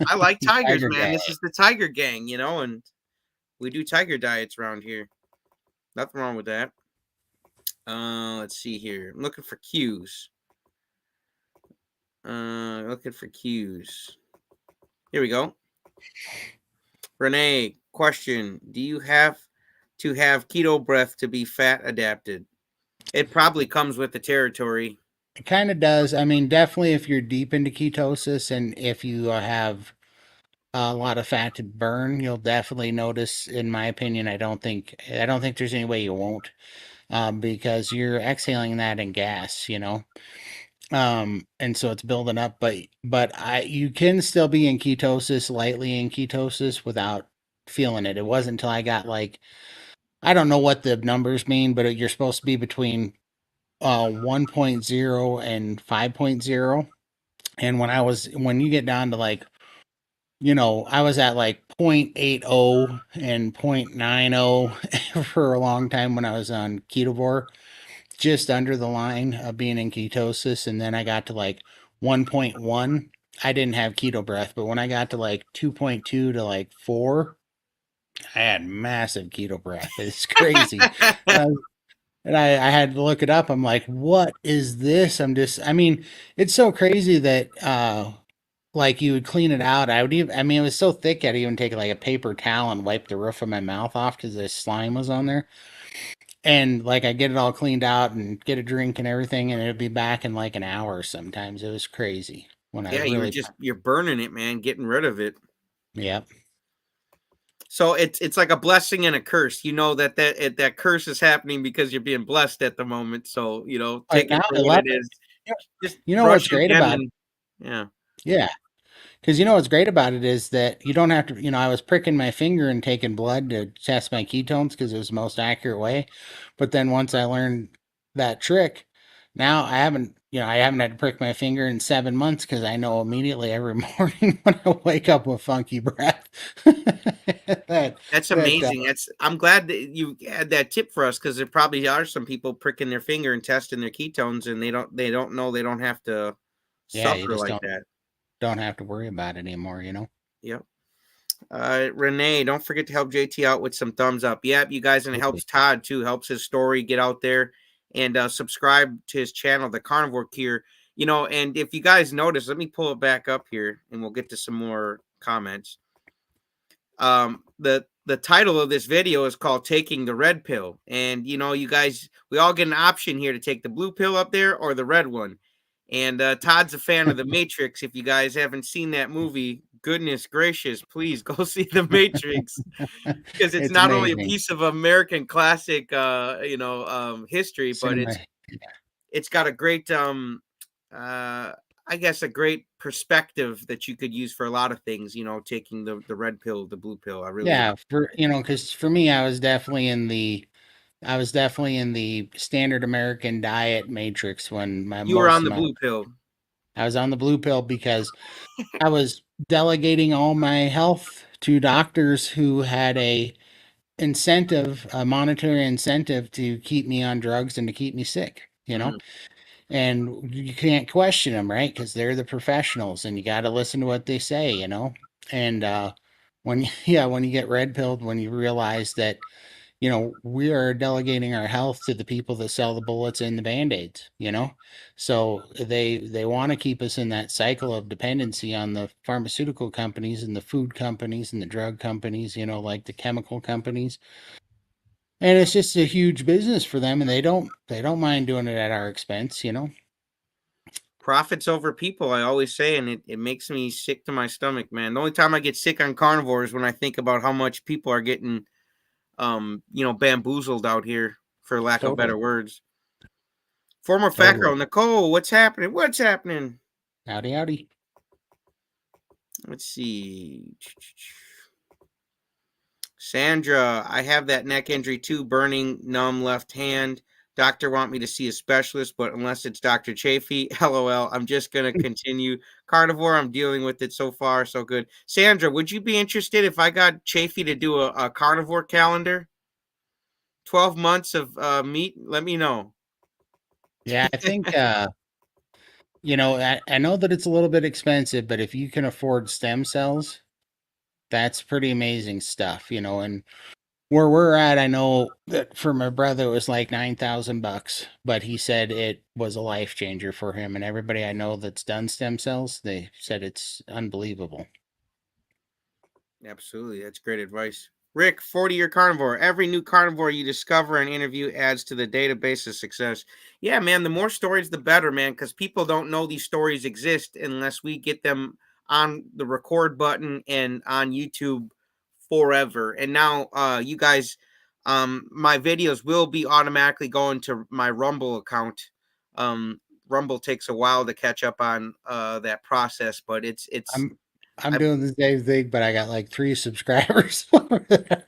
I like tigers, Tiger man. guy. This is the tiger gang, and we do tiger diets around here. Nothing wrong with that. Let's see here. I'm looking for cues. Looking for cues. Here we go. Renee, question: do you have to have keto breath to be fat adapted? It probably comes with the territory. It kind of does. I mean, definitely if you're deep into ketosis and if you have a lot of fat to burn, you'll definitely notice, in my opinion, I don't think there's any way you won't, because you're exhaling that in gas, and so it's building up, but you can still be in ketosis, lightly in ketosis without feeling it. It wasn't until I got like, I don't know what the numbers mean, but you're supposed to be between 1.0 and 5.0. And when you get down to like, I was at like 0.80 and 0.90 for a long time when I was on ketovore, just under the line of being in ketosis. And then I got to like 1.1. I didn't have keto breath, but when I got to like 2.2 to like 4, I had massive keto breath. It's crazy. And I had to look it up. I'm like, what is this? I mean, it's so crazy that like you would clean it out. I mean, it was so thick I'd even take like a paper towel and wipe the roof of my mouth off because the slime was on there. And like I get it all cleaned out and get a drink and everything, and it'd be back in like an hour sometimes. It was crazy when I Yeah, really, you're burning it, man, getting rid of it. yeah. So it's like a blessing and a curse. You know that curse is happening because you're being blessed at the moment. So Right take it now for I what love it it. is. Just You know what's brush great again, about it? and yeah, Yeah. Because you know what's great about it is that you don't have to, I was pricking my finger and taking blood to test my ketones because it was the most accurate way. But then once I learned that trick, now I haven't had to prick my finger in 7 months because I know immediately every morning when I wake up with funky breath. that that's that amazing. I'm glad that you had that tip for us because there probably are some people pricking their finger and testing their ketones, and they don't know they don't have to Yeah, you suffer just like don't that. don't have to worry about it anymore. Yep. Renee, don't forget to help JT out with some thumbs up. Yep, you guys, and it helps Todd too. Helps his story get out there, and subscribe to his channel, The Carnivore Cure. And if you guys notice, let me pull it back up here, and we'll get to some more comments. The title of this video is called "Taking the Red Pill," and you guys, we all get an option here to take the blue pill up there or the red one. And Todd's a fan of The Matrix. If you guys haven't seen that movie, goodness gracious, please go see The Matrix because it's It's not only a amazing. piece of American classic, history, but Cinema. it's got a great, uh, I guess, a great perspective that you could use for a lot of things. Taking the red pill, the blue pill. I really like. Yeah, because for me, I was definitely in the standard American diet matrix when You were most on of the my blue pill. I was on the blue pill because I was delegating all my health to doctors who had incentive, a monetary incentive to keep me on drugs and to keep me sick, you know? Mhm. And you can't question them, right? Because they're the professionals and you got to listen to what they say, you know? And when, yeah, when you get red pilled, when you realize that, you know, we are delegating our health to the people that sell the bullets and the band-aids, you know? So they want to keep us in that cycle of dependency on the pharmaceutical companies and the food companies and the drug companies, you know, like the chemical companies. And it's just a huge business for them and they don't mind doing it at our expense, you know? Profits over people, I always say, and it makes me sick to my stomach, man. The only time I get sick on carnivore is when I think about how much people are getting, bamboozled out here, for lack of better Totally. words. Former fat Totally. girl, Nicole, what's happening? What's happening? Howdy, howdy. Let's see. Sandra, I have that neck injury too, burning, numb left hand. Doctor want me to see a specialist, but unless it's Dr. Chafee, LOL, I'm just going to continue carnivore. I'm dealing with it so far, so good. Sandra, would you be interested if I got Chafee to do a carnivore calendar? 12 months of meat? Let me know. Yeah, I think you know, I know that it's a little bit expensive, but if you can afford stem cells, that's pretty amazing stuff, you know, and where we're at, I know that for my brother it was like $9,000, but he said it was a life changer for him. And everybody I know that's done stem cells, they said it's unbelievable. Absolutely. That's great advice. Rick, 40-year carnivore. Every new carnivore you discover and interview adds to the database of success. Yeah, man, the more stories, the better, man, because people don't know these stories exist unless we get them on the record button and on YouTube forever. And now, you guys, my videos will be automatically going to my Rumble account. Um, Rumble takes a while to catch up on that process, but it's I'm I'm I doing the same thing, but I got like 3 subscribers over there.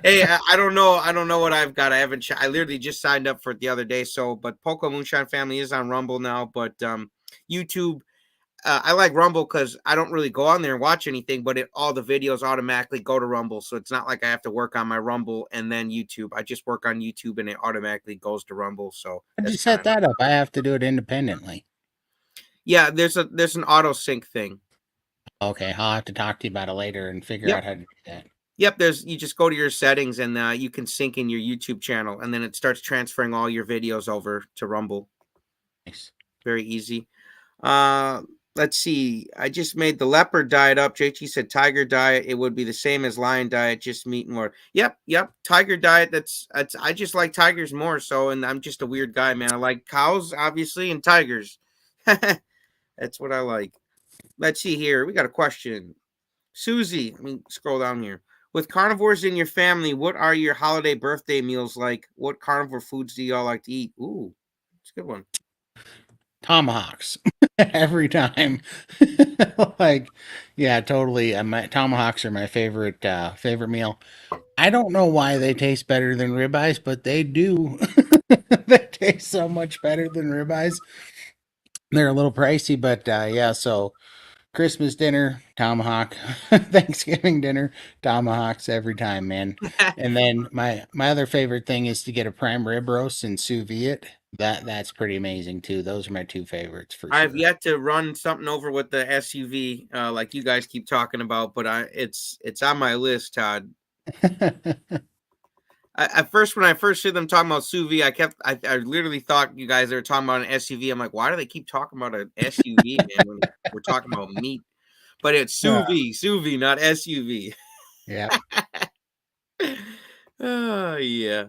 Hey, I don't know. I don't know what I've got. I haven't. I literally just signed up for it the other day. So, but Poco Moonshine Family is on Rumble now. But YouTube, I like Rumble because I don't really go on there and watch anything. But all the videos automatically go to Rumble, so it's not like I have to work on my Rumble and then YouTube. I just work on YouTube and it automatically goes to Rumble. So How'd you that's kind set of nice. that up? I have to do it independently. Yeah. There's an auto sync thing. Okay, I'll have to talk to you about it later and figure Yep. out how to do that. Yep, there's you just go to your settings and you can sync in your YouTube channel, and then it starts transferring all your videos over to Rumble. Nice. Very easy. Uh, let's see. I just made the leopard diet up. JT said tiger diet. It would be the same as lion diet, just meat more. Yep, yep. Tiger diet. That's. I just like tigers more. So, and I'm just a weird guy, man. I like cows, obviously, and tigers. That's what I like. Let's see here. We got a question. Susie, let me scroll down here. With carnivores in your family, what are your holiday birthday meals like? What carnivore foods do y'all like to eat? Ooh, it's a good one. Tomahawks every time. Like, yeah, totally. My tomahawks are my favorite meal. I don't know why they taste better than ribeyes, but they do. They taste so much better than ribeyes. They're a little pricey, but yeah. So Christmas dinner, tomahawk. Thanksgiving dinner, tomahawks every time, man. And then my other favorite thing is to get a prime rib roast and sous vide it. That's pretty amazing too. Those are my two favorites for I've sure. yet to run something over with the SUV, like you guys keep talking about, but it's on my list, Todd. At first, when I first heard them talking about sous vide, I literally thought you guys were talking about an SUV. I'm like, why do they keep talking about an SUV, man, when we're talking about meat? But it's sous vide, not SUV. Yeah. Oh yeah.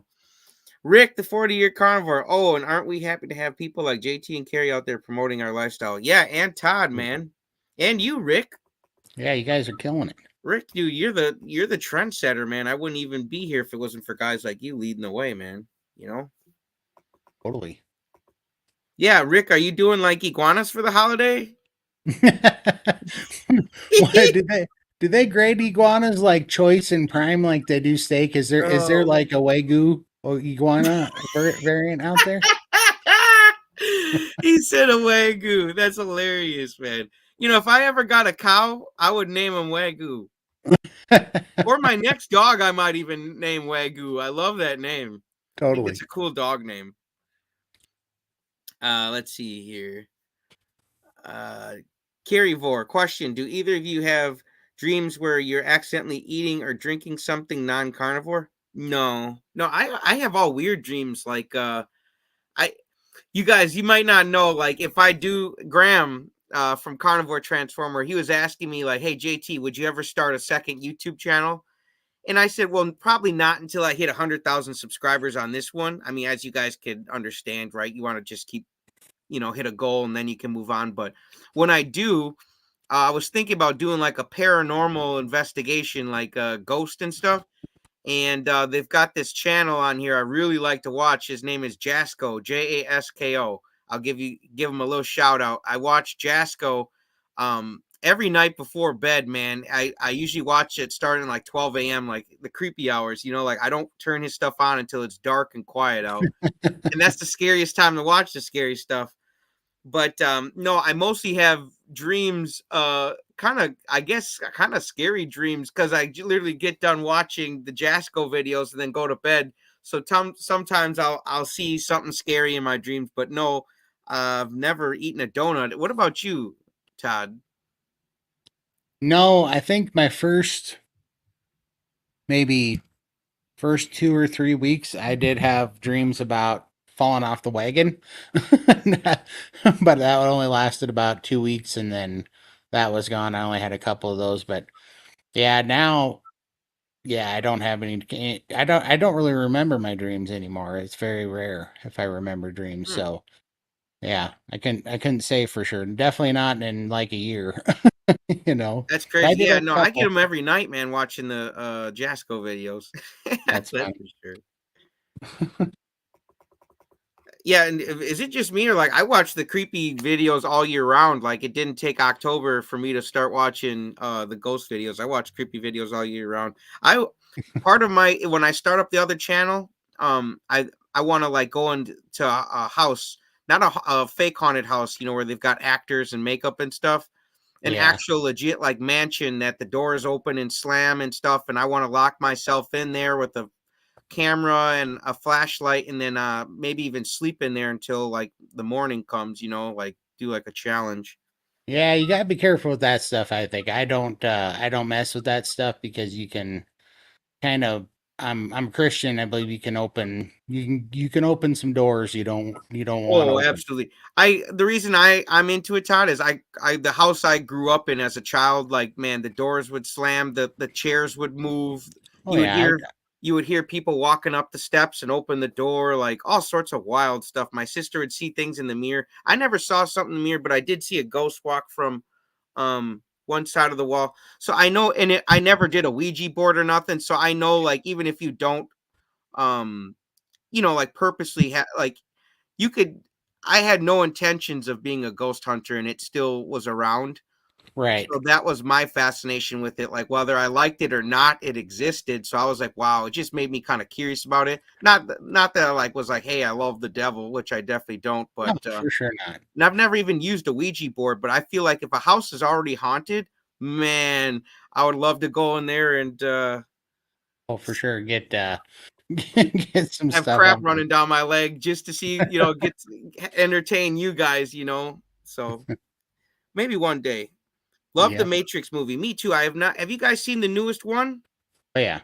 Rick, the 40-year carnivore. Oh, and aren't we happy to have people like JT and Carrie out there promoting our lifestyle? Yeah, and Todd, man. And you, Rick. Yeah, you guys are killing it. Rick, dude, you're the trendsetter, man. I wouldn't even be here if it wasn't for guys like you leading the way, man. You know? Totally. Yeah, Rick, are you doing like iguanas for the holiday? What do they grade iguanas like choice and prime like they do steak? Is there Oh. like a Wagyu or iguana variant out there? He said a Wagyu. That's hilarious, man. You know, if I ever got a cow, I would name him Wagyu. Or my next dog, I might even name Wagyu. I love that name. I think it's Totally. a cool dog name. Let's see here. Uh, Carrie Vor, question: do either of you have dreams where you're accidentally eating or drinking something non-carnivore? No, no. I have all weird dreams. Like I you guys, you might not know. Like if I do, Graham from Carnivore Transformer, he was asking me like, "Hey JT, would you ever start a second YouTube channel?" And I said, well, probably not until I hit 100,000 subscribers on this one. I mean, as you guys could understand, right? You want to just keep, hit a goal and then you can move on. But when I do, I was thinking about doing like a paranormal investigation, like ghost and stuff. And they've got this channel on here I really like to watch. His name is Jasko, Jasko. I'll give him a little shout out. I watch Jasko every night before bed, man. I usually watch it starting like 12 a.m., like the creepy hours, like I don't turn his stuff on until it's dark and quiet out. And that's the scariest time to watch the scary stuff. But no, I mostly have dreams, kind of, I guess, kind of scary dreams because literally get done watching the Jasko videos and then go to bed. So sometimes I'll see something scary in my dreams, but no, I've never eaten a donut. What about you, Todd? No, I think my maybe first 2 or 3 weeks, I did have dreams about falling off the wagon, but that only lasted about 2 weeks, and then that was gone. I only had a couple of those, but yeah, now, yeah, I don't have any. I don't really remember my dreams anymore. It's very rare if I remember dreams. Hmm. So yeah, I couldn't say for sure. Definitely not in like a year, you know. That's But I crazy. did Yeah, have no, a I get couple. them every night, man, watching the Jasko videos. That's That's fun. for sure. Yeah, and is it just me or like I watch the creepy videos all year round? Like it didn't take October for me to start watching the ghost videos. I watch creepy videos all year round. I Part of my when I start up the other channel, I want to like go into a house, not a fake haunted house, where they've got actors and makeup and stuff. An Yeah. actual legit like mansion that the doors open and slam and stuff, and I want to lock myself in there with a camera and a flashlight and then maybe even sleep in there until like the morning comes, like do like a challenge. Yeah, you gotta be careful with that stuff, I think. I don't mess with that stuff because you can kind of I'm Christian, I believe you can open some doors you don't want Oh, open. absolutely. The reason I'm into it, Todd, is I the house I grew up in as a child, like man, the doors would slam, the chairs would move. Oh You would yeah, hear you would hear people walking up the steps and open the door, like all sorts of wild stuff. My sister would see things in the mirror. I never saw something in the mirror, but I did see a ghost walk from one side of the wall. So I know, and I never did a Ouija board or nothing. So I know, like even if you don't um like purposely like you could I had no intentions of being a ghost hunter and it still was around. right. So that was my fascination with it. Like whether I liked it or not, it existed. So I was like, wow, it just made me kind of curious about it. Not that I like was like, hey, I love the devil, which I definitely don't, No, but for sure not. and I've never even used a Ouija board, but I feel like if a house is already haunted, man, I would love to go in there and Oh, for sure. Get some have stuff crap on there. running down my leg just to see, get to entertain you guys. So maybe one day. Love the Yep. Matrix movie. Me too. I have not. Have you guys seen the newest one? Oh yeah.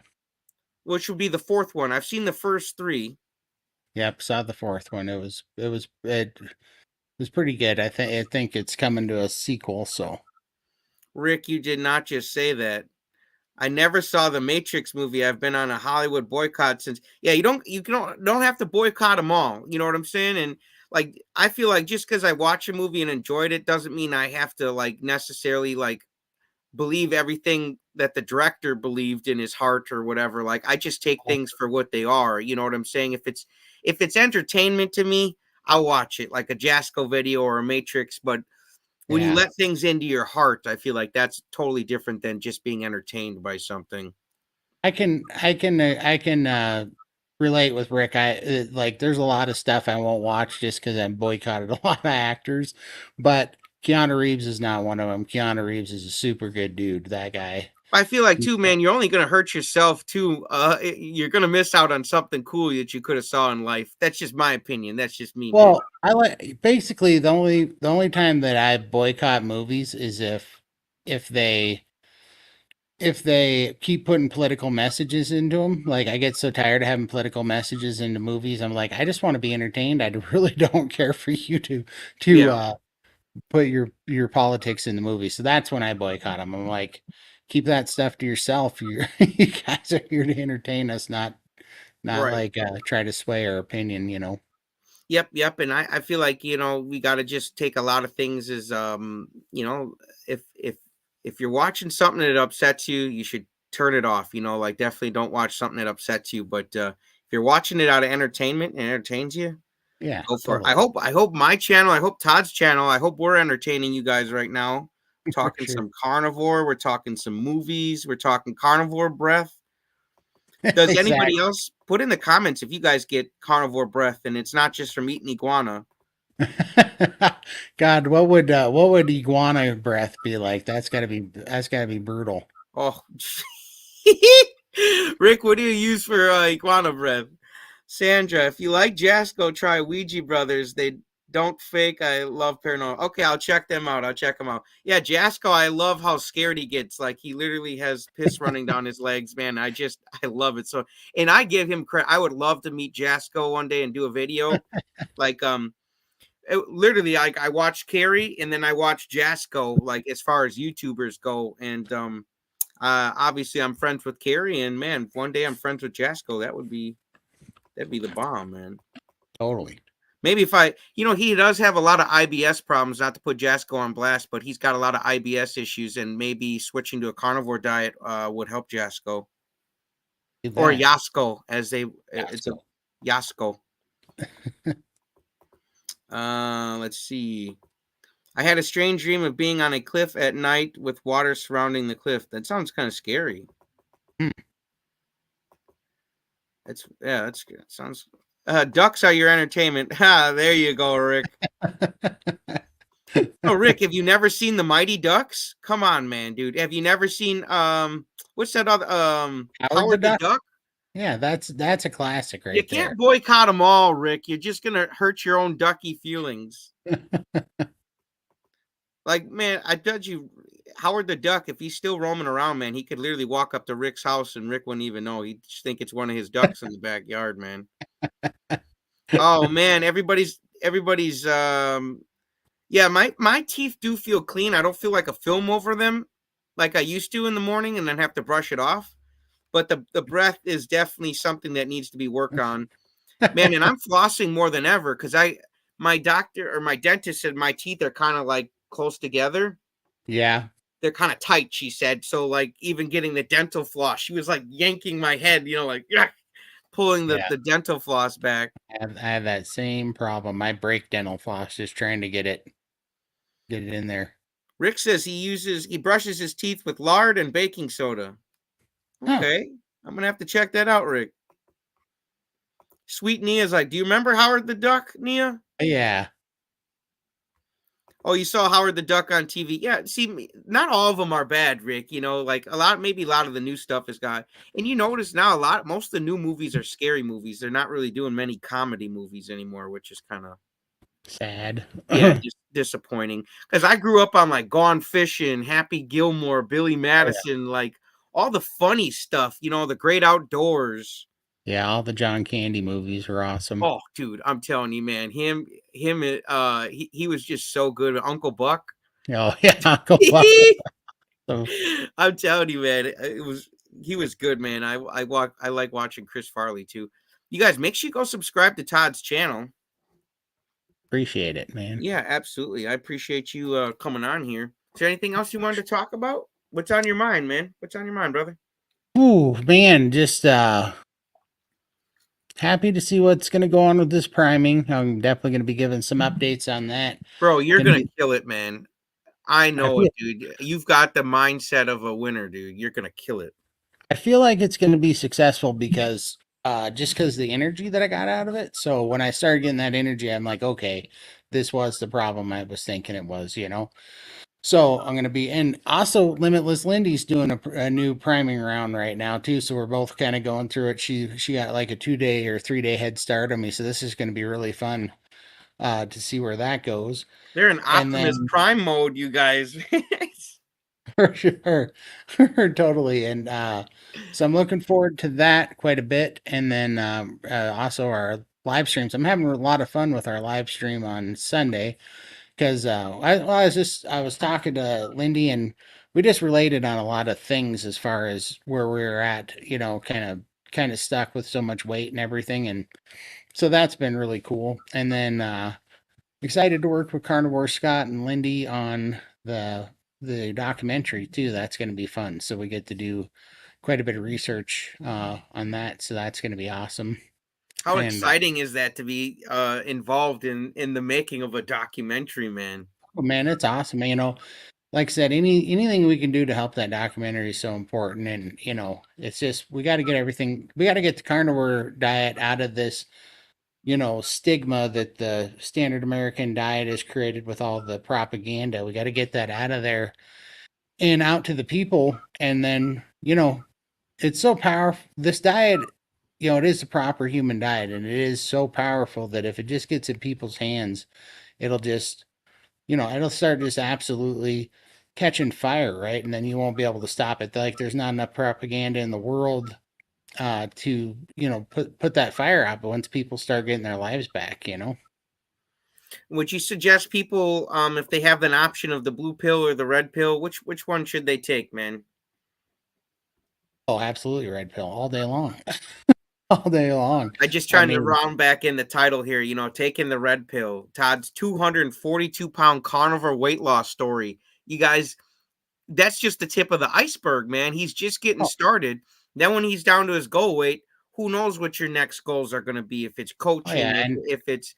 Which would be the fourth one. I've seen the first three. Yep. Saw the fourth one. It was pretty good. I think it's coming to a sequel, so Rick, you did not just say that. I never saw the Matrix movie. I've been on a Hollywood boycott since. Yeah, you don't have to boycott them all. You know what I'm saying? And like I feel like just because I watch a movie and enjoyed it doesn't mean I have to like necessarily like believe everything that the director believed in his heart or whatever. Like I just take things for what they are. You know what I'm saying? If it's entertainment to me, I'll watch it like a Jasko video or a Matrix. But when you yeah. let things into your heart, I feel like that's totally different than just being entertained by something. I can relate with Rick. Like there's a lot of stuff I won't watch just because I boycotted a lot of actors, but Keanu Reeves is not one of them. Keanu Reeves is a super good dude. That guy. I feel like too, man, you're only gonna hurt yourself too. You're gonna miss out on something cool that you could have saw in life. That's just my opinion. That's just me, man. Well, I like basically the only time that I boycott movies is if they if they keep putting political messages into them. Like I get so tired of having political messages into movies. I'm like, I just want to be entertained. I really don't care for you to Yeah, put your politics in the movie. So that's when I boycott them. I'm like, keep that stuff to yourself. You guys are here to entertain us, not right. like try to sway our opinion. Yep, yep. And I feel like, we gotta just take a lot of things as if you're watching something that upsets you, you should turn it off. Like definitely don't watch something that upsets you. But if you're watching it out of entertainment and entertains you, Yeah, go for it. I totally. hope I hope my channel, I hope Todd's channel, I hope we're entertaining you guys right now. For Talking sure. some carnivore, we're talking some movies, we're talking carnivore breath. Does anybody Exactly. else put in the comments if you guys get carnivore breath and it's not just from eating iguana? God, what would iguana breath be like? That's gotta be brutal. Oh, Rick, what do you use for iguana breath? Sandra, if you like Jasco, try Ouija Brothers. They don't fake. I love paranormal. Okay, I'll check them out. I'll check them out. Yeah, Jasco, I love how scared he gets. Like he literally has piss running down his legs, man. I love it. So, and I give him credit. I would love to meet Jasco one day and do a video. Like, literally, I watch Carrie and then I watch Jasco. Like as far as YouTubers go, and obviously I'm friends with Carrie, and man, one day I'm friends with Jasco. That'd be the bomb, man. Totally. Maybe if he does have a lot of IBS problems, not to put Jasco on blast, but he's got a lot of IBS issues, and maybe switching to a carnivore diet would help Jasco Do or that. Yasko, Yeah, it's a so Yasko. Let's see. I had a strange dream of being on a cliff at night with water surrounding the cliff. That sounds kind of scary. hmm. That's good. Sounds. Ducks are your entertainment. Ha! There you go, Rick. Oh, Rick, have you never seen the Mighty Ducks? Come on, man, dude. Have you never seen what's that other Howard the Howard the Duck? Duck? Yeah, that's a classic You right can't there. boycott them all, Rick. You're just gonna hurt your own ducky feelings. Like, man, I judge you, Howard the Duck. If he's still roaming around, man, he could literally walk up to Rick's house and Rick wouldn't even know. He'd just think it's one of his ducks in the backyard, man. Oh man, everybody's yeah, my teeth do feel clean. I don't feel like a film over them like I used to in the morning and then have to brush it off. But the breath is definitely something that needs to be worked on. Man, and I'm flossing more than ever because my doctor or my dentist said my teeth are kind of like close together. Yeah, They're kind of tight, she said. So like even getting the dental floss, she was like yanking my head, like yeah, pulling the, yeah. the dental floss back. I have that same problem. My break dental floss just trying to get it in there. Rick says he brushes his teeth with lard and baking soda. Huh. Okay. I'm gonna have to check that out, Rick. Sweet Nia's like, do you remember Howard the Duck, Nia? Yeah. Oh, you saw Howard the Duck on TV. Yeah, see, not all of them are bad, Rick. Like maybe a lot of the new stuff has got. And you notice now most of the new movies are scary movies. They're not really doing many comedy movies anymore, which is kind of Sad. yeah, just disappointing. Because I grew up on like Gone Fishing, Happy Gilmore, Billy Oh yeah. Madison, like all the funny stuff. The Great Outdoors. Yeah, all the John Candy movies were awesome. Oh, dude, I'm telling you, man, he was just so good. Uncle Buck. Oh yeah, Uncle Buck. So I'm telling you, man, he was good, man. I like watching Chris Farley too. You guys, make sure you go subscribe to Todd's channel. appreciate it, man. Yeah, absolutely. I appreciate you coming on here. Is there anything else you wanted to talk about? What's on your mind, man? What's on your mind, brother? Ooh, man, just happy to see what's gonna go on with this priming. I'm definitely gonna be giving some updates on that. Bro, you're Gonna gonna be kill it, man. I I know feel it, dude. You've got the mindset of a winner, dude. You're gonna kill it. I feel like it's gonna be successful because just because the energy that I got out of it. So when I started getting that energy, I'm like, okay, this was the problem I was thinking it was. So I'm going to be, and also Limitless Lindy's doing a new priming round right now too. So we're both kind of going through it. She got like a 2 day or 3 day head start on me. So this is going to be really fun to see where that goes. They're in And Optimus then Prime mode, you guys. for sure, totally. And so I'm looking forward to that quite a bit. And then also our live streams. I'm having a lot of fun with our live stream on Sunday. Because I was talking to Lindy and we just related on a lot of things as far as where we were at, kind of stuck with so much weight and everything, and so that's been really cool. And then excited to work with Carnivore Scott and Lindy on the documentary too. That's going to be fun. So we get to do quite a bit of research on that. So that's going to be awesome. How And exciting is that to be involved in the making of a documentary, man? oh man, it's awesome. Like I said, anything we can do to help that documentary is so important. And it's just we got to get everything. We got to get the carnivore diet out of this, stigma that the standard American diet has created with all the propaganda. We got to get that out of there and out to the people. And then, it's so powerful. This diet, it is a proper human diet, and it is so powerful that if it just gets in people's hands, it'll just it'll start just absolutely catching fire, right? And then you won't be able to stop it. Like there's not enough propaganda in the world to, put that fire out. But once people start getting their lives back. Would you suggest people, if they have an option of the blue pill or the red pill, which one should they take, man? Oh, absolutely red pill all day long. All day long. I just I trying to mean, round back in the title here, taking the red pill. Todd's 242-pound carnivore weight loss story. You guys, that's just the tip of the iceberg, man. He's just getting oh, started. Then when he's down to his goal weight, who knows what your next goals are going to be? If it's oh yeah, coaching, and if it's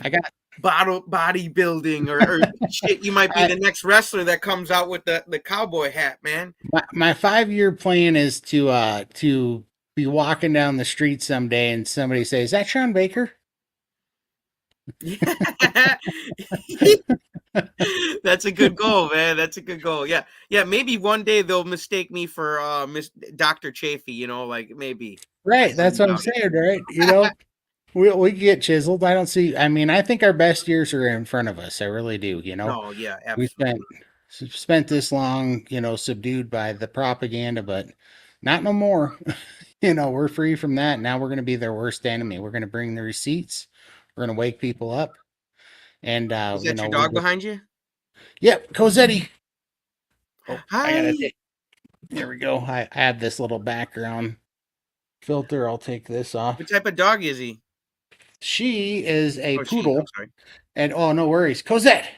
I got bodybuilding or shit, you might be I the next wrestler that comes out with the cowboy hat, man. my 5 year plan is to be walking down the street someday and somebody says, "Is that Sean Baker?" Yeah. That's a good goal, man. That's a good goal. Yeah. Yeah, maybe one day they'll mistake me for Miss Dr. Chafee, like maybe. Right, I that's what I'm doubt it. saying, right? We get chiseled. I don't see. I mean, I think our best years are in front of us. I really do. No, yeah, We absolutely. spent this long, subdued by the propaganda, but not no more. We're free from that. Now we're going to be their worst enemy. We're going to bring the receipts. We're going to wake people up, and Is that your we're dog just behind you? yep, Cosetti. Oh, I gotta Hi. take. There we go. I have this little background filter. I'll take this off. What type of dog is he? She is a Oh, she. I'm poodle, sorry. and oh, no worries, Cosette.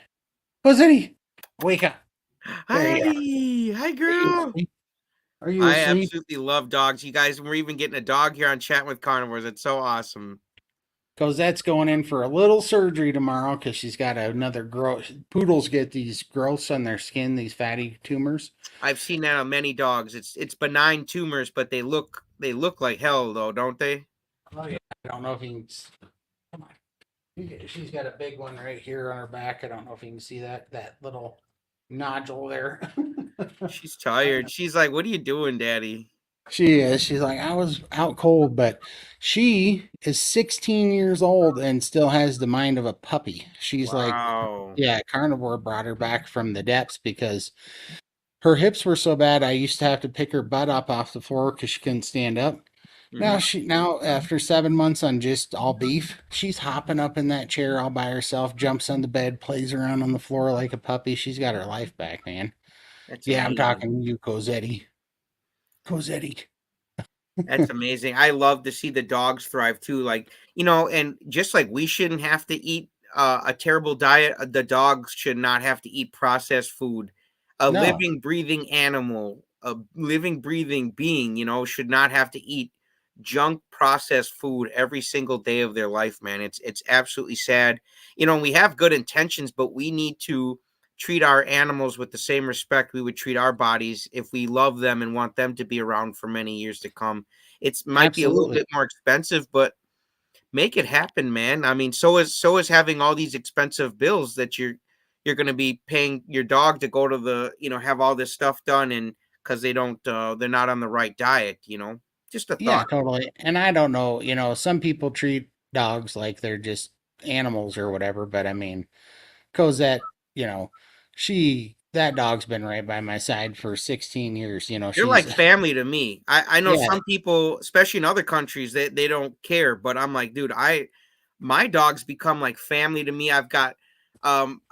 Cosetti, wake up. There you are. Hi. Hi, Are you girl. asleep? Are you I asleep? absolutely love dogs. You guys, we're even getting a dog here on Chat with Carnivores. It's so awesome. Cosette's going in for a little surgery tomorrow because she's got another growth. Poodles get these growths on their skin, these fatty tumors. I've seen that on many dogs. It's benign tumors, but they look like hell though, don't they? Oh yeah. I don't know if you can. Come on. She's got a big one right here on her back. I don't know if you can see that little nodule there. She's tired. She's like, "What are you doing, Daddy?" She is. She's like, I was out cold, but she is 16 years old and still has the mind of a puppy. She's like, Wow. yeah, carnivore brought her back from the depths because her hips were so bad. I used to have to pick her butt up off the floor because she couldn't stand up. Hmm. Now after 7 months on just all beef, she's hopping up in that chair all by herself, jumps on the bed, plays around on the floor like a puppy. She's got her life back, man. That's Yeah, I'm amazing. talking to you, Cosetti. Cosetti. That's amazing. I love to see the dogs thrive too. Like, and just like we shouldn't have to eat a terrible diet, the dogs should not have to eat processed food. A No, living, breathing animal, a living, breathing being, should not have to eat junk processed food every single day of their life, man. It's absolutely sad. We have good intentions, but we need to treat our animals with the same respect we would treat our bodies if we love them and want them to be around for many years to come. It's might be a little absolutely. bit more expensive, but make it happen, man. I mean, so is having all these expensive bills that you're you're going to be paying your dog to go to the, have all this stuff done, and because they're not on the right diet, just a Yeah, thought. totally. And I don't know, some people treat dogs like they're just animals or whatever, but I mean, Cosette, that dog's been right by my side for 16 years. They're She's, like family to me. I know yeah, some people, especially in other countries, they don't care, but I'm like, dude, my dogs become like family to me.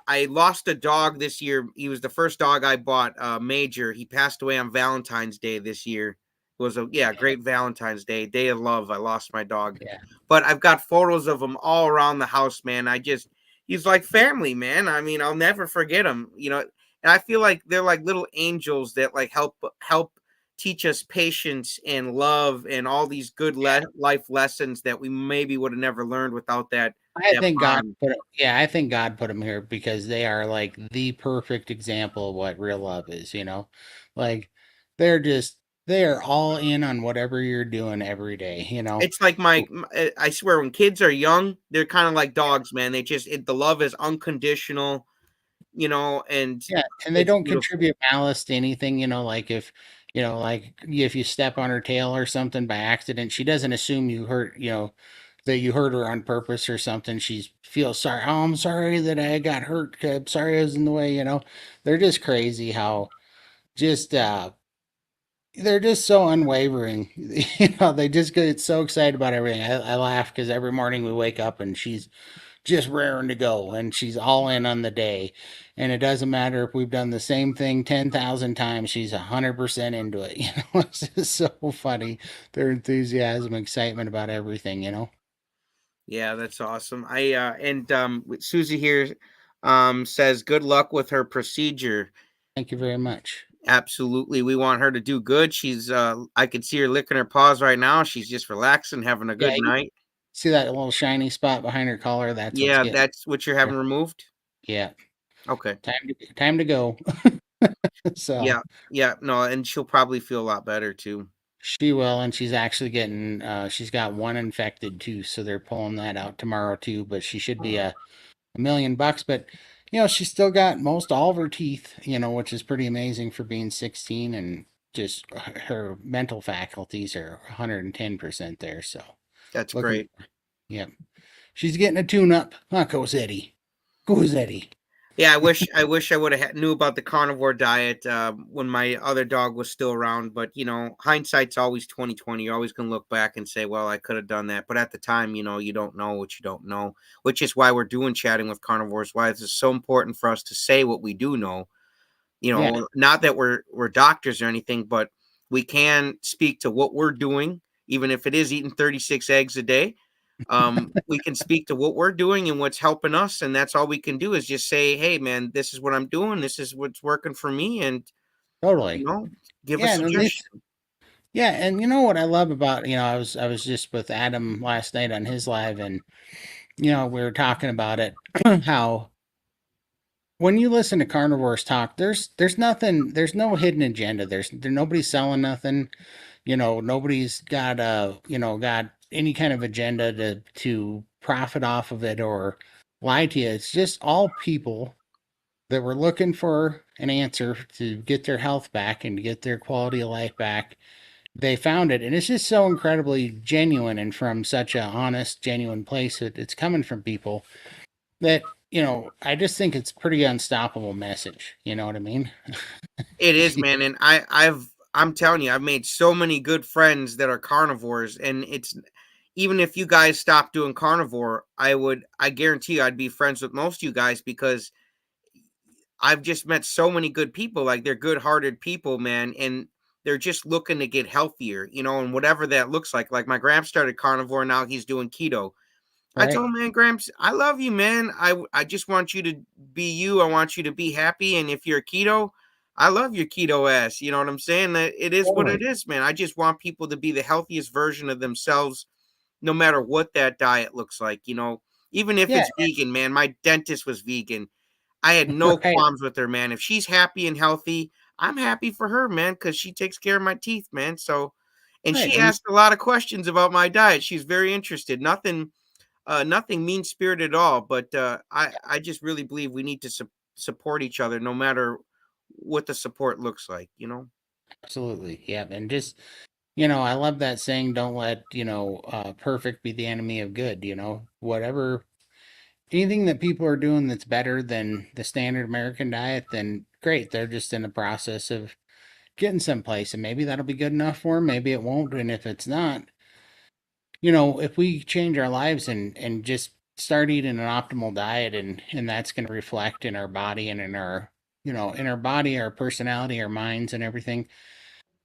I lost a dog this year. He was the first dog I bought, Major. He passed away on Valentine's Day this year. It was a yeah, great Valentine's Day, day of love. I lost my dog. yeah. But I've got photos of him all around the house, man. He's like family, man. I mean, I'll never forget him, and I feel like they're like little angels that like help teach us patience and love and all these good life lessons that we maybe would have never learned without I that think God bond. put it, yeah, I think God put them here because they are like the perfect example of what real love is. Like they're just they are all in on whatever you're doing every day. It's like I swear, when kids are young, they're kind of like dogs, man. The love is unconditional, and Yeah, and they it's don't beautiful. contribute malice to anything. Like if you step on her tail or something by accident, she doesn't assume that you hurt her on purpose or something. She feels sorry. Oh, I'm sorry that I got hurt. I'm sorry I was in the way. They're just crazy how just they're just so unwavering. They just get so excited about everything. I laugh because every morning we wake up and she's just raring to go and she's all in on the day. And it doesn't matter if we've done the same thing 10,000 times, she's 100% into it. It's just so funny. Their enthusiasm, excitement about everything. Yeah, that's awesome. And Susie here says good luck with her procedure. Thank you very much. Absolutely. We want her to do good. I can see her licking her paws right now. She's just relaxing, having a Yeah, good you night. see that little shiny spot behind her collar? That's what's Yeah, getting that's what you're her. having removed. Yeah, Okay. time to go. So Yeah. Yeah. No, and she'll probably feel a lot better too. she will, and she's actually she's got one infected too, so they're pulling that out tomorrow too. But she should be a million bucks. But she's still got most all of her teeth, which is pretty amazing for being 16, and just her mental faculties are 110% there. So That's looking, great. yeah, she's getting a tune up. Huh, Cosetti? Cosetti. Yeah, I wish I would have knew about the carnivore diet when my other dog was still around. But hindsight's always 2020. You're always gonna look back and say, "Well, I could have done that." But at the time, you don't know what you don't know, which is why we're doing chatting with carnivores. Why it's so important for us to say what we do know. Yeah, Not that we're doctors or anything, but we can speak to what we're doing, even if it is eating 36 eggs a day. We can speak to what we're doing and what's helping us, and that's all we can do is just say, hey man, this is what I'm doing, this is what's working for me, and you totally. know give a Yeah, and at least suggestion. yeah, and you know what I love about I was just with Adam last night on his live, and we were talking about it how when you listen to carnivores talk, there's no hidden agenda. Nobody's selling nothing. Nobody's got any kind of agenda to profit off of it or lie to you. It's just all people that were looking for an answer to get their health back and to get their quality of life back. They found it, and it's just so incredibly genuine and from such a honest, genuine place that it's coming from people that I just think it's pretty unstoppable message. You know what I mean? It is, man, and I'm telling you, I've made so many good friends that are carnivores, and it's even if you guys stop doing carnivore, I guarantee you I'd be friends with most of you guys because I've just met so many good people. Like they're good-hearted people, man, and they're just looking to get healthier, and whatever that looks like. Like my Gramps started carnivore, now he's doing keto. I Right? told him, man, Gramps, I love you, man. I just want you to be you. I want you to be happy. And if you're keto, I love your keto ass. You know what I'm saying? That it is what it Totally. is, man. I just want people to be the healthiest version of themselves, no matter what that diet looks like. Even if Yeah. it's vegan, man. My dentist was vegan. I had no Right. qualms with her, man. If she's happy and healthy, I'm happy for her, man, because she takes care of my teeth, man. So, and Right. she And asked a lot of questions about my diet. She's very interested. Nothing mean spirited at all. But I just really believe we need to support each other, no matter what the support looks like. Absolutely. Yeah. And just, I love that saying, don't let, perfect be the enemy of good, whatever, anything that people are doing that's better than the standard American diet, then great. They're just in the process of getting someplace, and maybe that'll be good enough for them. Maybe it won't. And if it's not, if we change our lives and just start eating an optimal diet, and that's going to reflect in our body and in our, in our body, our personality, our minds, and everything.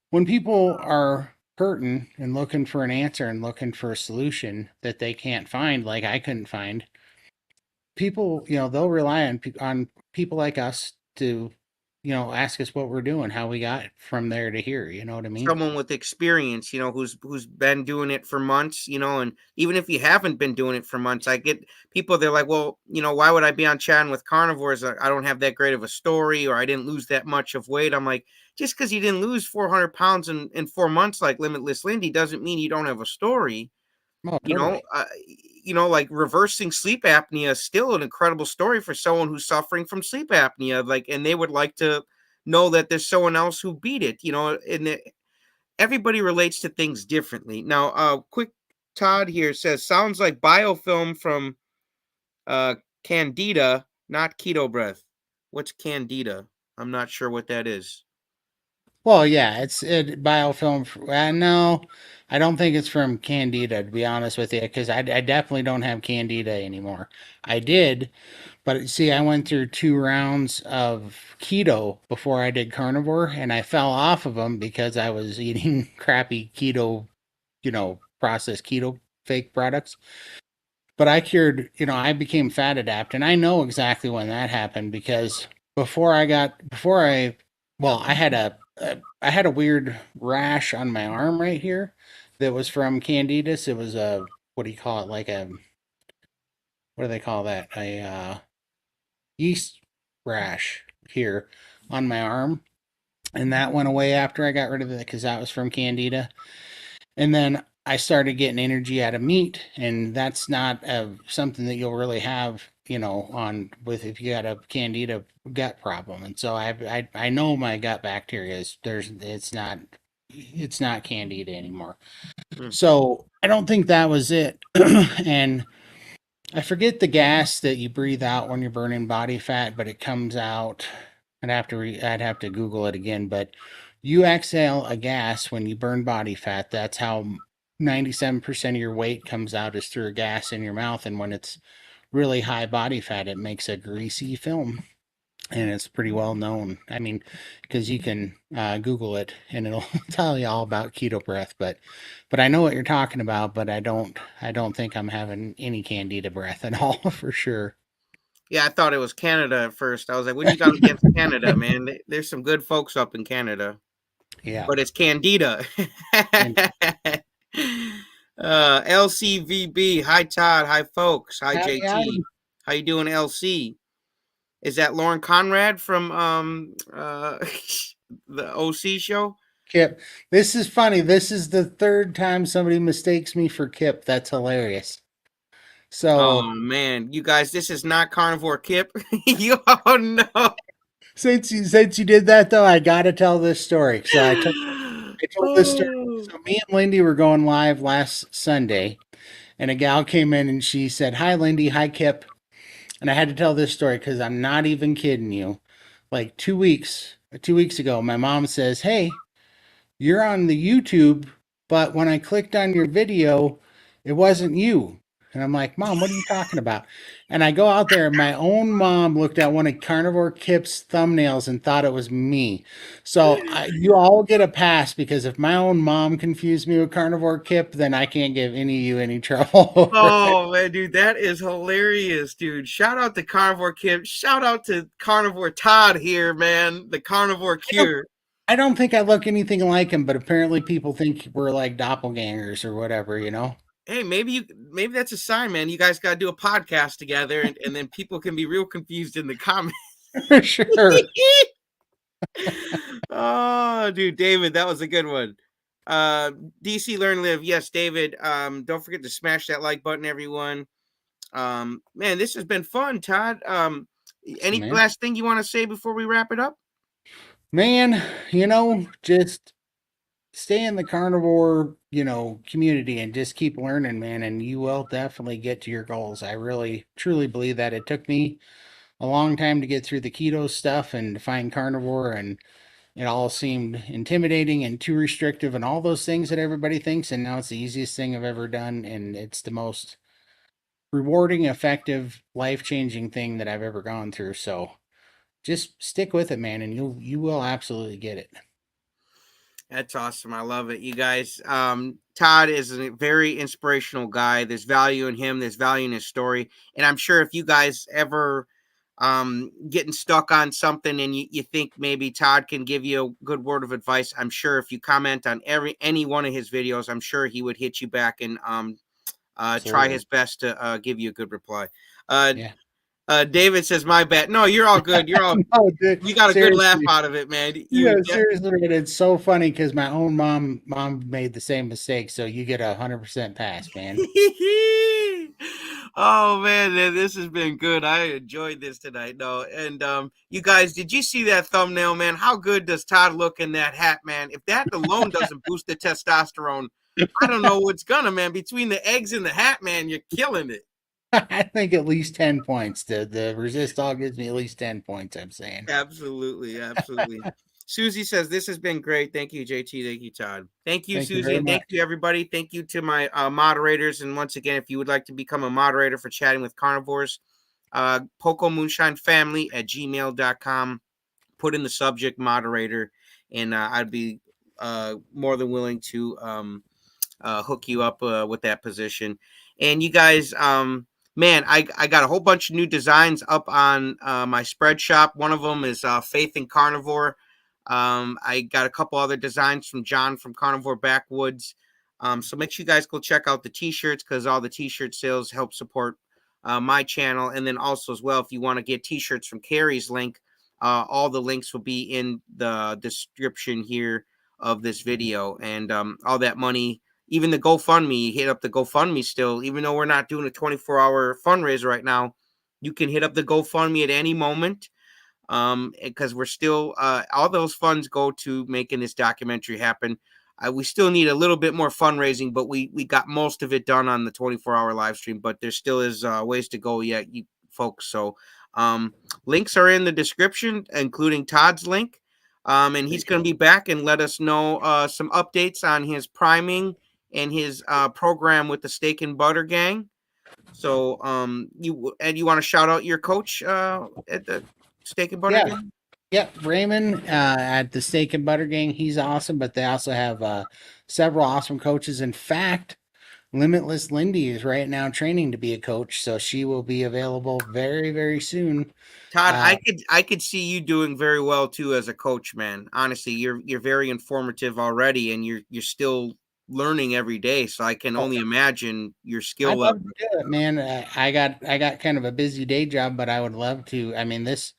When people are hurting and looking for an answer and looking for a solution that they can't find, like I couldn't find, people, they'll rely on people like us to, ask us what we're doing, how we got from there to here. You know what I mean? Someone with experience, who's been doing it for months, and even if you haven't been doing it for months, I get people, they're like, well, why would I be on chatting with carnivores? I don't have that great of a story, or I didn't lose that much of weight. I'm like, just because you didn't lose 400 pounds in 4 months like Limitless Lindy doesn't mean you don't have a story. Oh, totally. Like reversing sleep apnea is still an incredible story for someone who's suffering from sleep apnea, like, and they would like to know that there's someone else who beat it, and everybody relates to things differently. Now, quick Todd here says, sounds like biofilm from uh Candida, not keto breath. What's Candida? I'm not sure what that is. Well, yeah, it's biofilm. No, I don't think it's from Candida, to be honest with you, because I definitely don't have Candida anymore. I did, but see, I went through 2 rounds of keto before I did carnivore, and I fell off of them because I was eating crappy keto, processed keto fake products. But I cured, I became fat adapt, and I know exactly when that happened because before I, well, I had a weird rash on my arm right here that was from Candidus. It was a, what do you call it? Like a, what do they call that? A yeast rash here on my arm. And that went away after I got rid of it because that was from Candida. And then I started getting energy out of meat, and that's not something that you'll really have, on with if you got a Candida gut problem. And so I know my gut bacteria is it's not Candida anymore. Hmm. So I don't think that was it. And I forget the gas that you breathe out when you're burning body fat, but it comes out. I'd have to Google it again, but you exhale a gas when you burn body fat. That's how 97% of your weight comes out, is through a gas in your mouth. And when it's really high body fat, it makes a greasy film. And it's pretty well known. I mean, because you can Google it and it'll tell you all about keto breath. But I know what you're talking about. But I don't think I'm having any Candida breath at all for sure. Yeah, I thought it was Canada at first. I was like, what do you got against Canada, man? There's some good folks up in Canada, Yeah. but it's Candida. And LCVB. Hi, Todd. Hi, folks. Hi, howdy, JT. howdy. How you doing, LC? Is that Lauren Conrad from the OC show? Kip. This is funny. This is the third time somebody mistakes me for Kip. That's hilarious. Oh So man, you guys, this is not Carnivore Kip. You oh no. since you did that though, I gotta tell this story. So I told this story. Oh. So me and Lindy were going live last Sunday, and a gal came in and she said, "Hi, Lindy. Hi, Kip." And I had to tell this story because I'm not even kidding you. Like 2 weeks ago, my mom says, "Hey, you're on the YouTube, but when I clicked on your video, it wasn't you." And I'm like, "Mom, what are you talking about?" And I go out there, and my own mom looked at one of Carnivore Kip's thumbnails and thought it was me. So you all get a pass because if my own mom confused me with Carnivore Kip, then I can't give any of you any trouble over it. Oh man, dude, that is hilarious, dude. Shout out to Carnivore Kip. Shout out to Carnivore Todd here, man. The Carnivore I don't, Cure. I don't think I look anything like him, but apparently people think we're like doppelgangers or whatever. Hey, maybe that's a sign, man. You guys gotta do a podcast together, and then people can be real confused in the comments. For sure. Oh, dude, David, that was a good one. DC Learn Live. Yes, David. Don't forget to smash that like button, everyone. Man, this has been fun, Todd. Awesome, Any man. last thing you want to say before we wrap it up? Man, just stay in the carnivore, community and just keep learning, man, and you will definitely get to your goals. I really truly believe that. It took me a long time to get through the keto stuff and to find carnivore, and it all seemed intimidating and too restrictive and all those things that everybody thinks, and now it's the easiest thing I've ever done, and it's the most rewarding, effective, life-changing thing that I've ever gone through. So just stick with it, man, and you will absolutely get it. That's awesome. I love it. You guys, Todd is a very inspirational guy. There's value in him, there's value in his story. And I'm sure if you guys ever getting stuck on something and you think maybe Todd can give you a good word of advice, I'm sure if you comment on any one of his videos, I'm sure he would hit you back and try Absolutely. his best to give you a good reply. Uh, Yeah. David says, "My bad." No, you're all good. You're all. No, dude, You got a good laugh seriously. out of it, man. Yeah, seriously, and it's so funny because my own mom made the same mistake, so you get 100% pass, man. Oh man, this has been good. I enjoyed this tonight. No, and you guys, did you see that thumbnail, man? How good does Todd look in that hat, man? If that alone doesn't boost the testosterone, I don't know what's gonna, man. Between the eggs and the hat, man, you're killing it. I think at least 10 points. The resist all gives me at least 10 points, I'm saying. Absolutely, absolutely. Susie says this has been great. Thank you, JT. Thank you, Todd. Thank you, Thank you Susie, very and thank much. you, everybody. Thank you to my moderators. And once again, if you would like to become a moderator for Chatting with Carnivores, Poco Moonshine Family at gmail.com. Put in the subject moderator, and I'd be more than willing to hook you up with that position. And you guys, man, I got a whole bunch of new designs up on my spread shop. One of them is Faith in Carnivore. I got a couple other designs from John from Carnivore Backwoods. So make sure you guys go check out the t-shirts because all the t-shirt sales help support my channel. And then also as well, if you want to get t-shirts from Carrie's link, all the links will be in the description here of this video. And all that money, even the GoFundMe, hit up the GoFundMe still, even though we're not doing a 24-hour fundraiser right now, you can hit up the GoFundMe at any moment. Because we're still all those funds go to making this documentary happen. We still need a little bit more fundraising, but we got most of it done on the 24-hour live stream. But there still is ways to go yet, you folks. So links are in the description, including Todd's link. And he's going to be back and let us know some updates on his priming and his program with the Steak and Butter Gang. So you want to shout out your coach at the Steak and Butter Yeah. Gang? Yep, Raymond at the Steak and Butter Gang, he's awesome, but they also have several awesome coaches. In fact, Limitless Lindy is right now training to be a coach, so she will be available very, very soon. Todd, Uh, I could see you doing very well too as a coach, man. Honestly, you're very informative already, and you're still learning every day. So I can only imagine your skill I'd level. love to do it, man. I got kind of a busy day job, but I would love to. I mean, this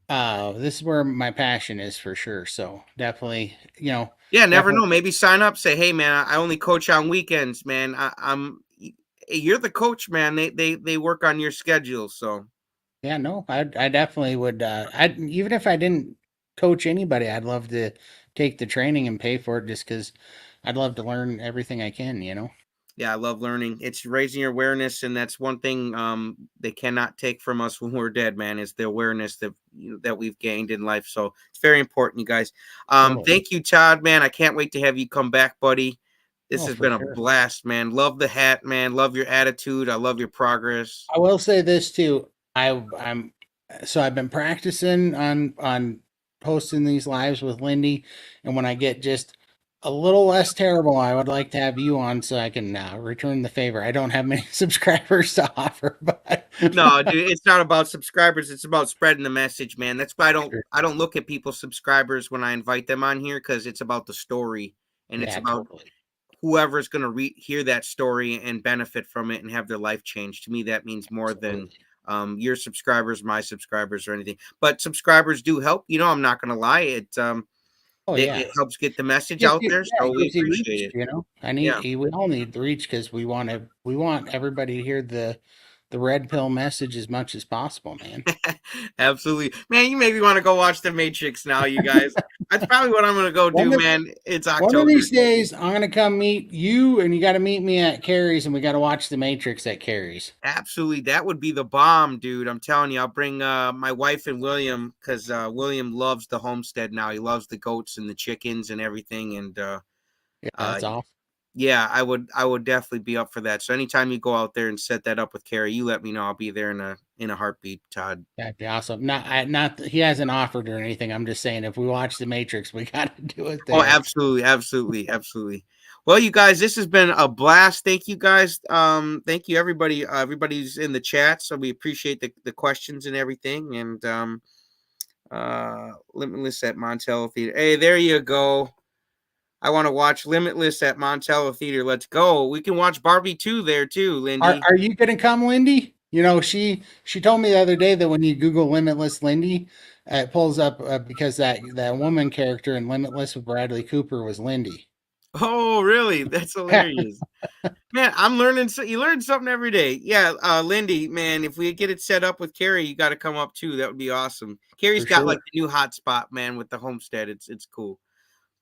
is where my passion is for sure. So definitely, Yeah, never definitely. know. Maybe sign up. Say, hey, man, I only coach on weekends, man. I'm. You're the coach, man. They work on your schedule, so. Yeah, no, I definitely would. I even if I didn't coach anybody, I'd love to take the training and pay for it just because I'd love to learn everything I can. Yeah, I love learning. It's raising your awareness, and that's one thing they cannot take from us when we're dead, man. Is the awareness that that we've gained in life. So it's very important, you guys. Totally. Thank you, Todd, man. I can't wait to have you come back, buddy. This Oh, has for been a sure. blast, man. Love the hat, man. Love your attitude. I love your progress. I will say this too. I'm so I've been practicing on posting these lives with Lindy, and when I get just a little less terrible, I would like to have you on so I can return the favor. I don't have many subscribers to offer, but No, dude, it's not about subscribers. It's about spreading the message, man. That's why sure. I don't look at people's subscribers when I invite them on here because it's about the story and it's Yeah, about totally. whoever's going to hear that story and benefit from it and have their life change. To me, that means more than Absolutely. your subscribers, my subscribers, or anything. But subscribers do help. I'm not going to lie. Oh It yeah. helps get the message out there, Yeah, so it we gives you appreciate reach, it. you know. Yeah, We all need the reach because we want everybody to hear the red pill message as much as possible, man. Absolutely. Man, you make me want to go watch The Matrix now, you guys. That's probably what I'm going to go One do, of man. It's one of October. these days, I'm gonna come meet you, and you got to meet me at Carrie's, and we got to watch The Matrix at Carrie's. Absolutely. That would be the bomb, dude. I'm telling you, I'll bring my wife and William because William loves the homestead now. He loves the goats and the chickens and everything. And Yeah, uh, that's awesome. yeah, I would definitely be up for that. So anytime you go out there and set that up with Carrie, you let me know. I'll be there in a heartbeat, Todd. That'd be awesome. Not he hasn't offered or anything. I'm just saying, if we watch The Matrix, we got to do it Oh, there. absolutely, absolutely, absolutely. Well, you guys, this has been a blast. Thank you guys. Thank you everybody. Everybody's in the chat, so we appreciate the questions and everything. And Limitless at Montello Theater. Hey, there you go. I want to watch Limitless at Montello Theater. Let's go. We can watch Barbie 2 there too, Lindy. Are you gonna come, Lindy? You know, she told me the other day that when you Google Limitless Lindy, it pulls up because that woman character in Limitless with Bradley Cooper was Lindy. Oh, really? That's hilarious. Man, I'm learning. You learn something every day. Yeah, Lindy, man, if we get it set up with Carrie, you got to come up too. That would be awesome. Carrie's For got like sure. the new hotspot, man, with the homestead. It's cool.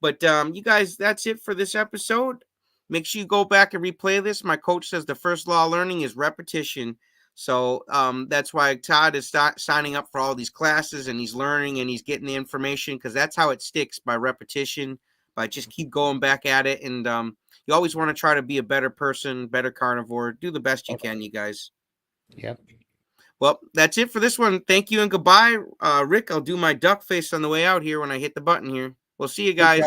But you guys, that's it for this episode. Make sure you go back and replay this. My coach says the first law of learning is repetition. So that's why Todd is signing up for all these classes and he's learning and he's getting the information because that's how it sticks by repetition, by just keep going back at it. And you always want to try to be a better person, better carnivore. Do the best you can, you guys. Yep. Well, that's it for this one. Thank you and goodbye. Rick, I'll do my duck face on the way out here when I hit the button here. We'll see you guys.